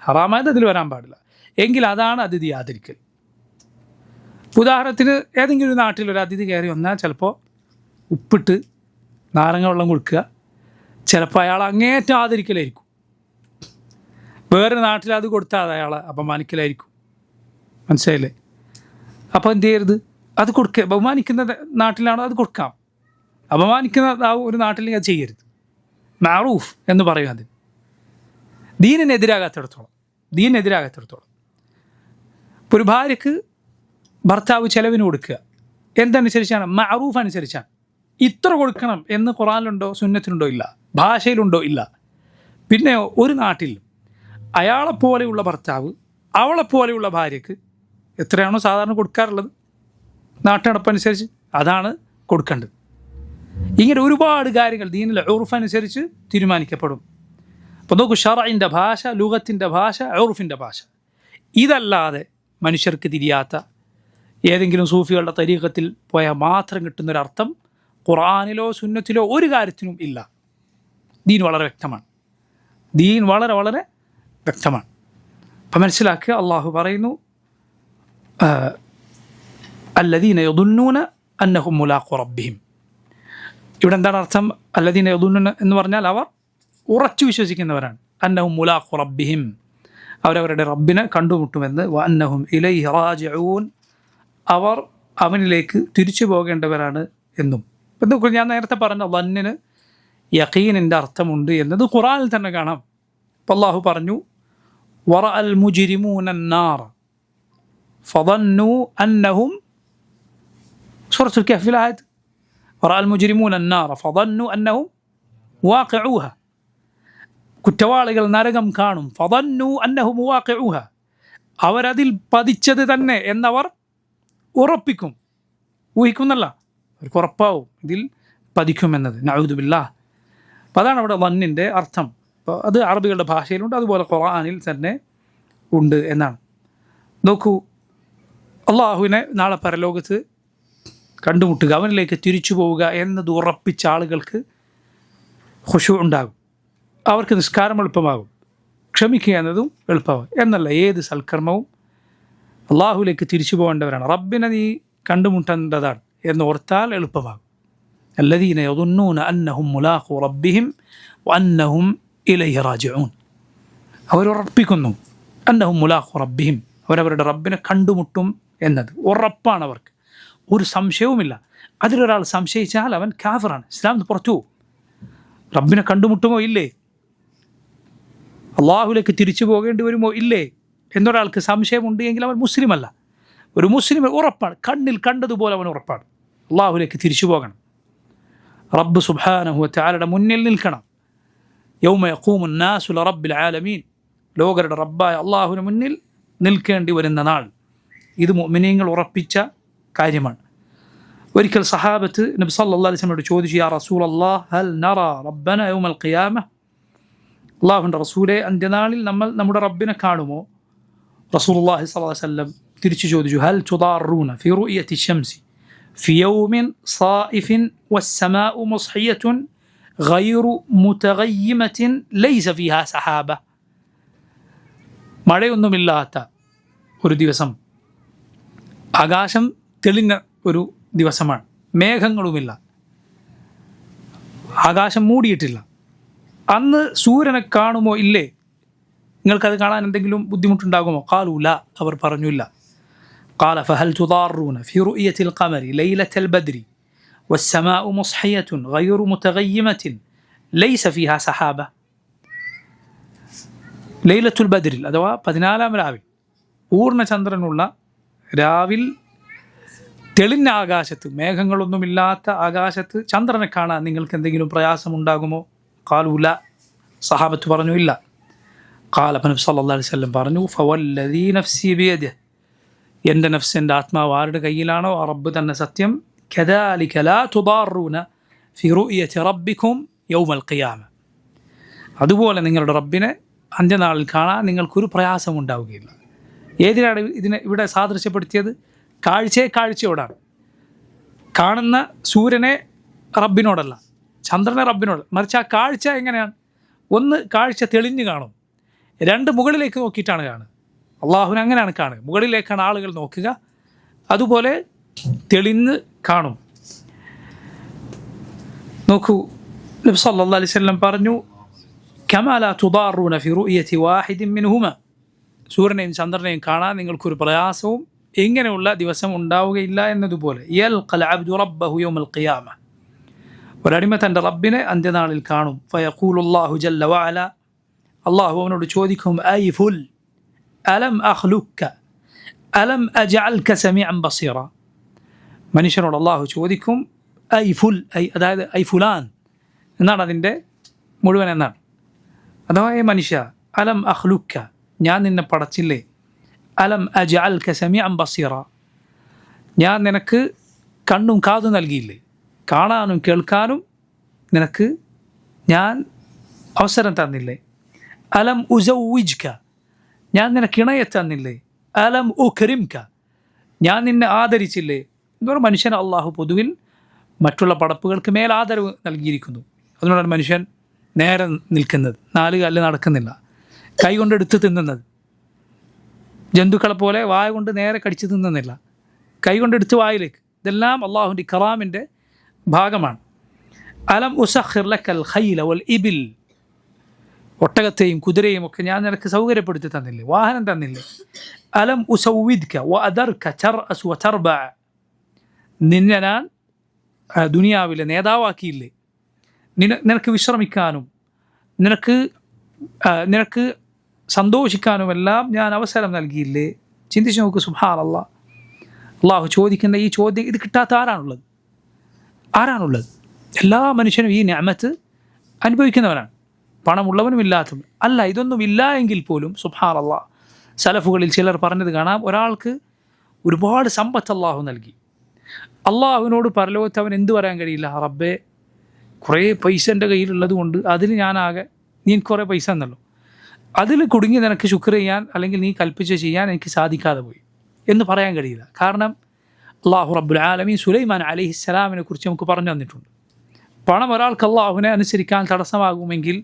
ഹറാമായത് അതിൽ വരാൻ പാടില്ല എങ്കിൽ അതാണ് അതിഥി ആദരിക്കൽ. ഉദാഹരണത്തിന് ഏതെങ്കിലും ഒരു നാട്ടിൽ ഒരു അതിഥി കയറി വന്നാൽ ചിലപ്പോൾ ഉപ്പിട്ട് നാരങ്ങ വെള്ളം കൊടുക്കുക, ചിലപ്പോൾ അയാൾ അങ്ങേറ്റം ആദരിക്കലായിരിക്കും. വേറെ നാട്ടിൽ അത് കൊടുത്താൽ അയാളെ അപമാനിക്കലായിരിക്കും. മനസ്സിലായില്ലേ? അപ്പോൾ എന്ത് ചെയ്യരുത്? അത് കൊടുക്കുക. ബഹുമാനിക്കുന്ന നാട്ടിലാണോ അത് കൊടുക്കാം, അപമാനിക്കുന്ന ഒരു നാട്ടിൽ അത് ചെയ്യരുത്. മഅറൂഫ് എന്ന് പറയും. അതിന് ദീനിനെതിരാകാത്തിടത്തോളം ഇപ്പോൾ ഒരു ഭാര്യക്ക് ഭർത്താവ് ചെലവിന് കൊടുക്കുക എന്തനുസരിച്ചാണ്? മഅറൂഫ് അനുസരിച്ചാണ്. ഇത്ര കൊടുക്കണം എന്ന് ഖുർആനിലുണ്ടോ സുന്നത്തിലുണ്ടോ? ഇല്ല. ഭാഷയിലുണ്ടോ? ഇല്ല. പിന്നെ ഒരു നാട്ടിൽ അയാളെപ്പോലെയുള്ള ഭർത്താവ് അവളെപ്പോലെയുള്ള ഭാര്യക്ക് എത്രയാണോ സാധാരണ കൊടുക്കാറുള്ളത് നാട്ടടപ്പനുസരിച്ച് അതാണ് കൊടുക്കേണ്ടത്. ഇങ്ങനെ ഒരുപാട് കാര്യങ്ങൾ ദീനിലെ ഉർഫ് അനുസരിച്ച് തീരുമാനിക്കപ്പെടും. അപ്പോൾ നോക്കൂ, ഷറഇൻ്റെ ഭാഷ, ലുഗത്തിൻ്റെ ഭാഷ, ഉർഫിൻ്റെ ഭാഷ. ഇതല്ലാതെ മനുഷ്യർക്ക് തിരിയാത്ത ഏതെങ്കിലും സൂഫികളുടെ തരീഖത്തിൽ പോയാൽ മാത്രം കിട്ടുന്നൊരർത്ഥം ഖുർആനിലോ സുന്നത്തിലോ ഒരു കാര്യത്തിനും ഇല്ല. ദീൻ വളരെ വ്യക്തമാണ്. ദീൻ വളരെ വളരെ വ്യക്തമാണ്. അപ്പം മനസ്സിലാക്കുക, അള്ളാഹു പറയുന്നു അല്ലദീന യദുന്നൂന അന്നഹും മുലാഖു റബ്ബിഹിം. ഇവിടെ എന്താണ് അർത്ഥം? അല്ലദീന യദുന്നൂന എന്ന് പറഞ്ഞാൽ അവർ ഉറച്ചു വിശ്വസിക്കുന്നവരാണ്. അന്നഹും മുലാഖു റബ്ബിഹിം, അവരവരുടെ റബ്ബിനെ കണ്ടുമുട്ടുമെന്ന്. വ അന്നഹും ഇലൈഹി റാജിഊൻ, അവർ അവനിലേക്ക് തിരിച്ചു പോകേണ്ടവരാണ് എന്നും. എന്ന് ഞാൻ നേരത്തെ പറഞ്ഞ വന്നിന് യഖീനിൻ്റെ അർത്ഥമുണ്ട് എന്നത് ഖുർആനിൽ തന്നെ കാണാം. അപ്പോൾ അല്ലാഹു പറഞ്ഞു വറഅൽ മുജ്രിമൂന അന്നാർ ഫദന്നു അന്നഹും, സൂറത്തുൽ കഹ്ഫിൽ ആയത് വറഅൽ മുജ്രിമൂന അന്നാർ ഫദന്നു അന്നഹും വാഖിഊഹ, കുറ്റവാളികൾ നരകം കാണും. ഫദന്നു അന്നഹും വാഖിഊഹ, അവരതിൽ പതിച്ചത് തന്നെ എന്നവർ ഉറപ്പിക്കും. ഊഹിക്കുന്നല്ല, അവർക്ക് ഉറപ്പാവും ഇതിൽ പതിക്കുമെന്നത്. നഊദു ബില്ലാഹ്. അപ്പോൾ അതാണ് അവിടെ വന്നിൻ്റെ അർത്ഥം. അപ്പോൾ അത് അറബികളുടെ ഭാഷയിലുണ്ട്, അതുപോലെ ഖുർആനിൽ തന്നെ ഉണ്ട് എന്നാണ്. നോക്കൂ, അള്ളാഹുവിനെ നാളെ പരലോകത്ത് കണ്ടുമുട്ടുക, അവനിലേക്ക് തിരിച്ചു പോവുക എന്നത് ഉറപ്പിച്ച ആളുകൾക്ക് ഖുശൂ ഉണ്ടാകും. അവർക്ക് നിസ്കാരം എളുപ്പമാകും, ക്ഷമിക്കുക എന്നതും എളുപ്പമാകും. എന്നല്ല, ഏത് സൽക്കർമ്മവും അള്ളാഹുവിലേക്ക് തിരിച്ചു പോകേണ്ടവരാണ്. റബ്ബിനെ നീ കണ്ടുമുട്ടേണ്ടതാണ് എന്ന് ഓർത്താൽ എളുപ്പമാകും. അല്ലദീന യദുന്നൂന അന്നഹും മുലാഖു റബ്ബിഹിം വഅന്നഹും ഇലൈഹി റാജിഊൻ, അവരുറപ്പിക്കുന്നു അന്നഹും മുലാഖു റബ്ബിഹിം, അവരവരുടെ റബ്ബിനെ കണ്ടുമുട്ടും എന്നത് ഉറപ്പാണ് അവർക്ക്, ഒരു സംശയവുമില്ല. അതിലൊരാൾ സംശയിച്ചാൽ അവൻ കാഫിറാണ്, ഇസ്ലാം പുറത്തു പോകും. റബ്ബിനെ കണ്ടുമുട്ടുമോ ഇല്ലേ, അള്ളാഹുലേക്ക് തിരിച്ചു പോകേണ്ടി വരുമോ ഇല്ലേ എന്നൊരാൾക്ക് സംശയമുണ്ട് എങ്കിൽ അവൻ മുസ്ലിമല്ല. ഒരു മുസ്ലിം ഉറപ്പാണ്, കണ്ണിൽ കണ്ടതുപോലെ അവൻ ഉറപ്പാണ് അള്ളാഹുലേക്ക് തിരിച്ചു പോകണം. റബ്ബ് സുബ്ഹാനഹു വ തആലയുടെ മുന്നിൽ നിൽക്കണം. യൗമ യഖൂമുൻ നാസു ലിറബ്ബിൽ ആലമീൻ, ലോകരുടെ റബ്ബായ അള്ളാഹുവിന് മുന്നിൽ നിൽക്കേണ്ടി വരുന്ന നാൾ. ഇത് മുഅ്മിനീങ്ങൾ ഉറപ്പിച്ച കാര്യമാണ്. ഒരിക്കൽ സഹാബത്ത് നബി സല്ലല്ലാഹു അലൈഹി വസല്ലമയോട് ചോദിച്ചു, യാ റസൂലല്ലാഹ് ഹൽ നറ റബ്ബന യൗമൽ ഖിയാമ, അള്ളാഹുവിൻ്റെ റസൂലെ, അന്ത്യനാളിൽ നമ്മൾ നമ്മുടെ റബ്ബിനെ കാണുമോ? റസൂലുള്ളാഹി സ്വല്ലല്ലാഹു അലൈഹി വസല്ലം തിരിച്ചു ചോദിച്ചു, ഹൽ തുദാറൂന ഫി റുഅയത്തി ശംസി ഫി യൗമിൻ സായിഫിൻ വസ്സമാഉ മുസ്ഹിയത്തുൻ ഗൈറു മുതഗയ്യിമത്തിൻ ലൈസ ഫീഹാ സഹാബ. മഴയൊന്നുമില്ലാത്ത ഒരു ദിവസം, ആകാശം തെളിഞ്ഞ ഒരു ദിവസമാണ്, മേഘങ്ങളുമില്ല, ആകാശം മൂടിയിട്ടില്ല. അന്ന് സൂര്യനെ കാണുമോ ഇല്ലേ? നിങ്ങൾക്കത് കാണാൻ എന്തെങ്കിലും ബുദ്ധിമുട്ടുണ്ടാകുമോ? ഖാലൂ ലാ, അവർ പറഞ്ഞില്ല. ഖാല ഫഹൽ തുദാറൂന ഫി റുഅയത്തിൽ ഖമരി ലൈലത്തൽ ബദ്രി വസ്സമാഉ മുസ്ഹിയത്തുൻ ഗൈറു മുതഗയ്യിമത്തിൻ ലൈസ ഫീഹാ സഹാബ. ലൈലത്തുൽ ബദ്രിൽ അഥവാ 14-ാം രാവിൽ, പൂർണ്ണചന്ദ്രനുള്ള രാവിൽ തെളിഞ്ഞ ആകാശത്ത്, മേഘങ്ങളൊന്നുമില്ലാത്ത ആകാശത്ത് ചന്ദ്രനെ കാണാൻ നിങ്ങൾക്ക് എന്തെങ്കിലും പ്രയാസമുണ്ടാകുമോ? ഖാലൂ ലാ, സഹാബത്ത് പറഞ്ഞു ഇല്ല. ഖാല നബി സല്ലല്ലാഹു അലൈഹി വസല്ലം പറഞ്ഞു, ഫവല്ലദീ നഫ്സി ബിയദിഹി, എൻ്റെ നഫ്സ്, എൻ്റെ ആത്മാവ് ആരുടെ കയ്യിലാണോ ആ റബ്ബ് തന്നെ സത്യം. കദാലിക ലാ തുദാറൂന ഫി റുഅയതി റബ്ബിക്കും യൗമൽ ഖിയാമ, അതുപോലെ നിങ്ങളുടെ റബ്ബിനെ അന്ത്യനാളിൽ കാണാൻ നിങ്ങൾക്കൊരു പ്രയാസം ഉണ്ടാവുകയില്ല. ഏതിനാണ് ഇതിനെ ഇവിടെ സാദൃശ്യപ്പെടുത്തിയത്? കാഴ്ചയോടാണ്. കാണുന്ന സൂര്യനെ റബ്ബിനോടല്ല, ചന്ദ്രനെ റബ്ബിനോട്, മറിച്ച് ആ കാഴ്ച എങ്ങനെയാണ്? ഒന്ന്, കാഴ്ച തെളിഞ്ഞ് കാണും. രണ്ട്, മുകളിലേക്ക് നോക്കിയിട്ടാണ് കാണുക. അള്ളാഹുവിനെ അങ്ങനെയാണ് കാണുക, മുകളിലേക്കാണ് ആളുകൾ നോക്കുക, അതുപോലെ തെളിഞ്ഞ് കാണും. നോക്കൂ, നബി സല്ലല്ലാഹു അലൈഹി വസല്ലം പറഞ്ഞു, കമാ ലാ തുദാറൂന ഫി റുഅയതി വാഹിദിൻ മിൻഹുമ, സൂര്യനെയും ചന്ദ്രനെയും കാണാൻ നിങ്ങൾക്കൊരു പ്രയാസവും ഇങ്ങനെയുള്ള ദിവസം ഉണ്ടാവുകയില്ല എന്നതുപോലെ. യൽഖൽ അബ്ദു റബ്ബഹു യൗമൽ ഖിയാമ, ഒരടിമ തൻ്റെ റബ്ബിനെ അന്ത്യനാളിൽ കാണും. ഫയഖൂലുല്ലാഹു ജല്ല വഅല, അള്ളാഹു അവനോട് ചോദിക്കും, ഐ ഫുൽ അലം അഖ്ലുക അലം അജ്അൽക സമീഅൻ ബസീറ. മനുഷ്യനോട് അള്ളാഹു ചോദിക്കും, ഐ ഫുൽ, അതായത് ഐ ഫുലാൻ എന്നാണ് അതിൻ്റെ മുഴുവൻ എന്നാണ്. അഥവാ മനുഷ്യ, അലം അഖ്ലുക, ഞാൻ നിന്നെ പടച്ചില്ലേ, അലം അജ്അൽക സമീഅൻ ബസീറ, ഞാൻ നിനക്ക് കണ്ണും കാതും നൽകിയില്ലേ, കാണാനും കേൾക്കാനും നിനക്ക് ഞാൻ അവസരം തന്നില്ലേ. അലം ഉസൗവിജ്ക, ഞാൻ നിനക്ക് ഇണയെ തന്നില്ലേ. അലം ഉക്രിംക, ഞാൻ നിന്നെ ആദരിച്ചില്ലേ. എന്തുകൊണ്ട് മനുഷ്യൻ അള്ളാഹു പൊതുവിൽ മറ്റുള്ള പടപ്പുകൾക്ക് മേൽ ആദരവ് നൽകിയിരിക്കുന്നു. അതുകൊണ്ടാണ് മനുഷ്യൻ നേരെ നിൽക്കുന്നത്, 4 കാലിൽ നടക്കുന്നില്ല, കൈ കൊണ്ടെടുത്ത് തിന്നുന്നത്. ജന്തുക്കളെ പോലെ വായ കൊണ്ട് നേരെ കടിച്ച് തിന്നുന്നില്ല, കൈ കൊണ്ടെടുത്ത് വായിലേക്ക്. ഇതെല്ലാം അള്ളാഹുവിൻ്റെ ഇക്റാമിൻ്റെ ഭാഗമാണ്. അലം ഉസഖിർ ലക്കൽ ഖൈല വൽ ഇബിൽ, ഒട്ടകത്തെയും കുതിരയും ഒക്കെ ഞാൻ നിനക്ക് സൗകര്യപ്പെടുത്തി തന്നില്ലേ, വാഹനം തന്നില്ലേ. അലം ഉസൗവിദ്ക വ അദർക തർഅസ് വ തർബഅ, നിന്നെ ഞാൻ ദുനിയാവിലെ നേതാവാക്കിയില്ലേ, നിനക്ക് വിശ്രമിക്കാനും നിനക്ക് സന്തോഷിക്കാനുമെല്ലാം ഞാൻ അവസരം നൽകിയില്ലേ. ചിന്തിച്ച് നോക്ക്, സുബ്ഹാനല്ലാഹ്. അള്ളാഹു ചോദിക്കുന്ന ഈ ചോദ്യം ഇത് കിട്ടാത്ത ആരാണുള്ളത്? എല്ലാ മനുഷ്യനും ഈ നിഅമത്ത് അനുഭവിക്കുന്നവരാണ്, പണമുള്ളവനും ഇല്ലാത്തവനും അല്ല. ഇതൊന്നും ഇല്ല എങ്കിൽ പോലും സുബ്ഹാനല്ലാഹ്, സലഫുകളിൽ ചിലർ പറഞ്ഞത് കാണാം, ഒരാൾക്ക് ഒരുപാട് സമ്പത്ത് അള്ളാഹു നൽകി, അള്ളാഹുവിനോട് പരലോകത്ത് അവൻ എന്തു പറയാൻ കഴിയില്ല, റബ്ബേ കുറേ പൈസ എൻ്റെ കയ്യിലുള്ളത് കൊണ്ട് അതിൽ ഞാനാകെ, നീ എനിക്ക് കുറേ പൈസ എന്നല്ലോ, അതിൽ കുടുങ്ങി നിനക്ക് ശുക്ർ ചെയ്യാൻ അല്ലെങ്കിൽ നീ കൽപ്പിച്ച് ചെയ്യാൻ എനിക്ക് സാധിക്കാതെ പോയി എന്ന് പറയാൻ കഴിയില്ല. കാരണം അള്ളാഹു റബ്ബുൽ ആലമീൻ സുലൈമാൻ അലൈഹിസ്സലാമിനെ കുറിച്ച് നമുക്ക് പറഞ്ഞു തന്നിട്ടുണ്ട്. പണം ഒരാൾക്ക് അള്ളാഹുവിനെ അനുസരിക്കാൻ തടസ്സമാകുമെങ്കിൽ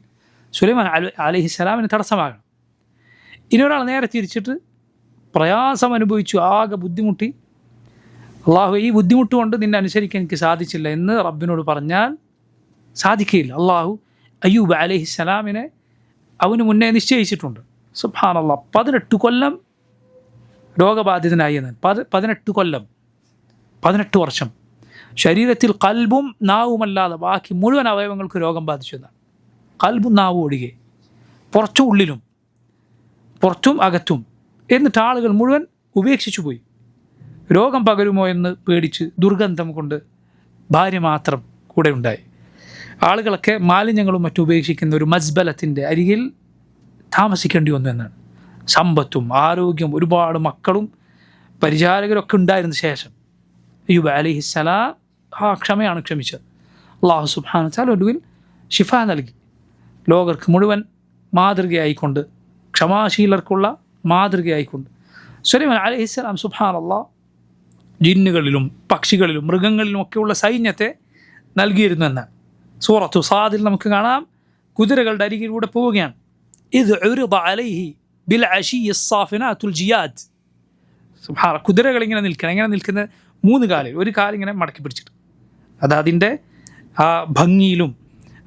സുലൈമാൻ അലൈഹിസ്സലാമിന് തടസ്സമാകണം. ഇനി ഒരാൾ നേരെ തിരിച്ചിട്ട് പ്രയാസം അനുഭവിച്ചു, ആകെ ബുദ്ധിമുട്ടി, അള്ളാഹു ഈ ബുദ്ധിമുട്ട് കൊണ്ട് നിന്നെ അനുസരിക്കാൻ എനിക്ക് സാധിച്ചില്ല എന്ന് റബ്ബിനോട് പറഞ്ഞാൽ സാധിക്കുകയില്ല. അള്ളാഹു അയ്യൂബ് അലൈഹിസ്സലാമിനെ അവന് മുന്നേ നിശ്ചയിച്ചിട്ടുണ്ട്. സുബ്ഹാനല്ലാഹ്, 18 കൊല്ലം രോഗബാധിതനായി എന്ന്. 18 കൊല്ലം, 18 വർഷം ശരീരത്തിൽ കൽബും നാവുമല്ലാതെ ബാക്കി മുഴുവൻ അവയവങ്ങൾക്ക് രോഗം ബാധിച്ചു എന്നാണ്. കൽബും നാവും ഒഴികെ, പുറത്തും അകത്തും. എന്നിട്ട് ആളുകൾ മുഴുവൻ ഉപേക്ഷിച്ചു പോയി. രോഗം പകരുമോ എന്ന് പേടിച്ച് ദുർഗന്ധം കൊണ്ട് ഭാര്യ മാത്രം കൂടെ ഉണ്ടായി. ആളുകളൊക്കെ മാലിന്യങ്ങളും മറ്റും ഉപേക്ഷിക്കുന്ന ഒരു മസ്ബലത്തിൻ്റെ അരികിൽ താമസിക്കേണ്ടി വന്നു എന്നാണ്. സമ്പത്തും ആരോഗ്യവും ഒരുപാട് മക്കളും പരിചാരകരൊക്കെ ഉണ്ടായിരുന്ന ശേഷം അയ്യൂബ് അലൈഹിസ്സലാം ക്ഷമയാണ് ക്ഷമിച്ചത്. അല്ലാഹു സുബ്ഹാനഹു വ തആല ഒടുവിൽ ശിഫ നൽകി. ലോകർക്ക് മുഴുവൻ മാതൃകയായിക്കൊണ്ട്, ക്ഷമാശീലർക്കുള്ള മാതൃകയായിക്കൊണ്ട് സുലൈമാൻ അലൈഹിസ്സലാം സുബ്ഹാനല്ലാഹ് ജിന്നുകളിലും പക്ഷികളിലും മൃഗങ്ങളിലും ഒക്കെയുള്ള സൈന്യത്തെ നൽകിയിരുന്നു എന്നാണ്. സൂറത്തു സാദിൽ നമുക്ക് കാണാം, കുതിരകളുടെ അരികിലൂടെ പോവുകയാണ്. ഇത് ഉരിദ അലൈഹി ബിൽ അശിയ്യി സ്സാഫിനാത്തുൽ ജിയാദ്. സുബ്ഹാന, കുതിരകൾ ഇങ്ങനെ നിൽക്കുന്നത് 3 കാലിൽ, ഒരു കാലിങ്ങനെ മടക്കി പിടിച്ചിട്ട്, അത് അതിൻ്റെ ആ ഭംഗിയിലും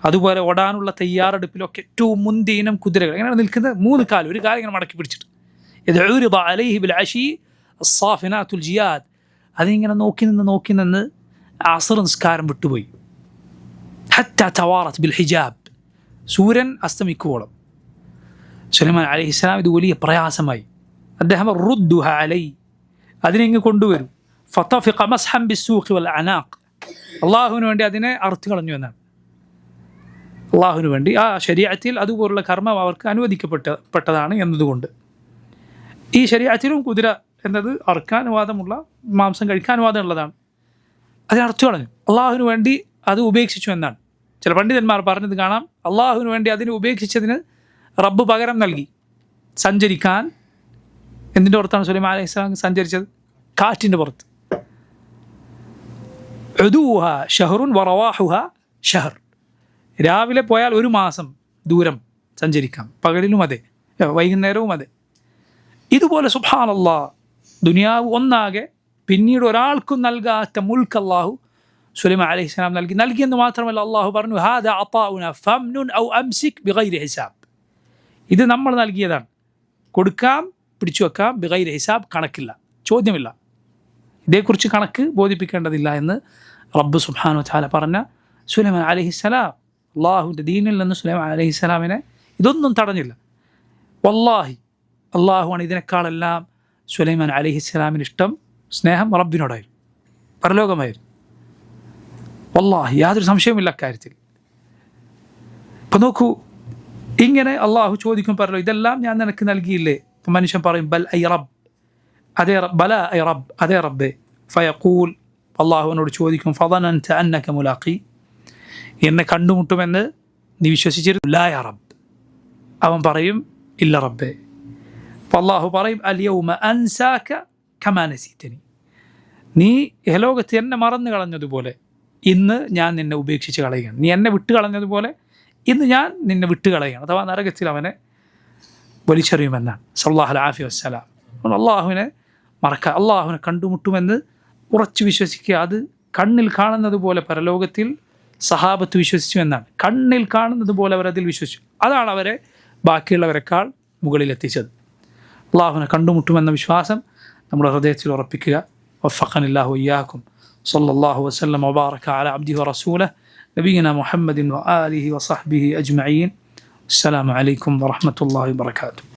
അതുപോലെ ഓടാനുള്ള തയ്യാറെടുപ്പിലൊക്കെ ഏറ്റവും മുന്തിയ കുതിരകൾ ഇങ്ങനെ നിൽക്കുന്നത് 3 കാല്, ഒരു കാലിങ്ങനെ മടക്കി പിടിച്ചിട്ട്. ഇത് ഉരിദ അലൈഹി ബിൽ അശിയ്യി സ്സാഫിനാത്തുൽ ജിയാദ്. അതിങ്ങനെ നോക്കി നിന്ന് അസ്ർ നിസ്കാരം വിട്ടുപോയി. ഹത്ത തവാറത്ത് ബിൽ ഹിജാബ്, സൂര്യൻ അസ്തമിക്കുവോളം. സുലൈമാൻ അലൈഹിസ്സലാം ഇത് വലിയ പ്രയാസമായി. അദ്ദേഹം റുദ്ദുഹ അലൈ, അതിനെങ്ങ് കൊണ്ടുവരും. ഫതഫിഖ മസ്ഹൻ ബിസ്സൂഖി വൽ അനാഖ്, അള്ളാഹുവിന് വേണ്ടി അതിനെ അറുത്ത് കളഞ്ഞു എന്നാണ്. അള്ളാഹുവിന് വേണ്ടി ആ ശരീഅത്തിൽ അതുപോലുള്ള കർമ്മം അവർക്ക് അനുവദിക്കപ്പെട്ടതാണ് എന്നതുകൊണ്ട് ഈ ശരീഅത്തിലും കുതിര എന്നത് അറുക്കാൻ അനുവാദമുള്ള, മാംസം കഴിക്കാൻ അനുവാദമുള്ളതാണ്. അതിനെ അറുത്തു കളഞ്ഞു. അള്ളാഹുവിന് വേണ്ടി അത് ഉപേക്ഷിച്ചു എന്നാണ് ചില പണ്ഡിതന്മാർ പറഞ്ഞത് കാണാം. അള്ളാഹുവിന് വേണ്ടി അതിനെ ഉപേക്ഷിച്ചതിന് റബ്ബ് പകരം നൽകി. സഞ്ചരിക്കാൻ എന്തിൻ്റെ പുറത്താണ് സുലൈമാൻ അലൈഹിസ്സലാം സഞ്ചരിച്ചത്? കാറ്റിൻ്റെ പുറത്ത്. ഉദൂഹ ഷഹറുൻ വറവാഹുഹ ഷഹർ, രാവിലെ പോയാൽ 1 മാസം ദൂരം സഞ്ചരിക്കാം, പകലിലും അതെ, വൈകുന്നേരവും അതെ. ഇതുപോലെ സുബ്ഹാനല്ലാഹ് ദുനിയാവ് ഒന്നാകെ പിന്നീട് ഒരാൾക്കും നൽകാത്ത മുൽക്ക് അല്ലാഹു സുലൈമാൻ അലൈഹിസ്സലാം നൽകിയെന്ന് മാത്രമല്ല, അള്ളാഹു പറഞ്ഞു ഹാദാ അതാഉനാ ഫംനുൻ ഔ അംസിക് ബിഗൈരി ഹിസാബ്, ഇത് നമ്മൾ നൽകിയതാണ്, കൊടുക്കാം പിടിച്ചു വെക്കാം, ബിഗൈരി ഹിസാബ്, കണക്കില്ല, ചോദ്യമില്ല, ഇതേക്കുറിച്ച് കണക്ക് ബോധിപ്പിക്കേണ്ടതില്ല എന്ന് റബ്ബ് സുബ്ഹാനഹു വ തആല പറഞ്ഞ സുലൈമാൻ അലൈഹിസ്സലാം അള്ളാഹുവിൻ്റെ ദീനിൽ നിന്ന് സുലൈമാൻ അലൈഹിസ്സലാമിനെ ഇതൊന്നും തടഞ്ഞില്ല. വല്ലാഹി അള്ളാഹുവാണ് ഇതിനേക്കാളെല്ലാം സുലൈമാൻ അലൈഹിസ്സലാമിന് ഇഷ്ടം, സ്നേഹം റബ്ബിനോടായിരുന്നു, പരലോകമായിരുന്നു. വല്ലാഹി യാതൊരു സംശയവുമില്ല അക്കാര്യത്തിൽ. ഇപ്പം നോക്കൂ, ഇങ്ങനെ അള്ളാഹു ചോദിക്കും, പറയല്ലോ ഇതെല്ലാം ഞാൻ നിനക്ക് നൽകിയില്ലേ? അപ്പം മനുഷ്യൻ പറയും ബൽ ഐ റബ്ബ്, അതേ ബല ഐ റബ്ബ്, അതേ റബ്ബേ. ഫയഖൂൽ, അള്ളാഹുവിനോട് ചോദിക്കും ഫദനൻത അന്നക മുലാഖി, എന്നെ കണ്ടുമുട്ടുമെന്ന് നീ വിശ്വസിച്ചിരുന്നു? ലാ യാ റബ്ബ്, അവൻ പറയും ഇല്ല റബ്ബേ. അപ്പോൾ അള്ളാഹു പറയും അൽ യൗമ അൻസാക കമാ നസീതനി, നീ ഇഹലോകത്ത് എന്നെ മറന്നു കളഞ്ഞതുപോലെ ഇന്ന് ഞാൻ നിന്നെ ഉപേക്ഷിച്ച് കളയുകയാണ്. നീ എന്നെ വിട്ട് കളഞ്ഞതുപോലെ ഇന്ന് ഞാൻ നിന്നെ വിട്ട് കളയുകയാണ്. അഥവാ നരകത്തിൽ അവനെ വലിച്ചെറിയുമെന്നാണ് സല്ലല്ലാഹു അലൈഹി വസല്ലം. അള്ളാഹുവിനെ മറക്കുക, അള്ളാഹുവിനെ കണ്ടുമുട്ടുമെന്ന് ഉറച്ചു വിശ്വസിക്കുക. അത് കണ്ണിൽ കാണുന്നത് പോലെ പരലോകത്തിൽ സഹാബത്ത് വിശ്വസിച്ചു എന്നാണ്. കണ്ണിൽ കാണുന്നത് പോലെ അവരതിൽ വിശ്വസിച്ചു. അതാണ് അവരെ ബാക്കിയുള്ളവരെക്കാൾ മുകളിലെത്തിച്ചത്. അള്ളാഹുവിനെ കണ്ടുമുട്ടുമെന്ന വിശ്വാസം നമ്മുടെ ഹൃദയത്തിൽ ഉറപ്പിക്കുക. വഫഖനില്ലാഹു വഇയ്യാകും. സല്ലല്ലാഹു വസല്ലം വബാറക അലാ അബ്ദിഹി വറസൂലിഹി നബിയിനാ മുഹമ്മദിൻ വആലിഹി വസഹ്ബിഹി അജ്മഈൻ. അസ്സലാമു അലൈക്കും വറഹ്മത്തുള്ളാഹി വബറകാതുഹു.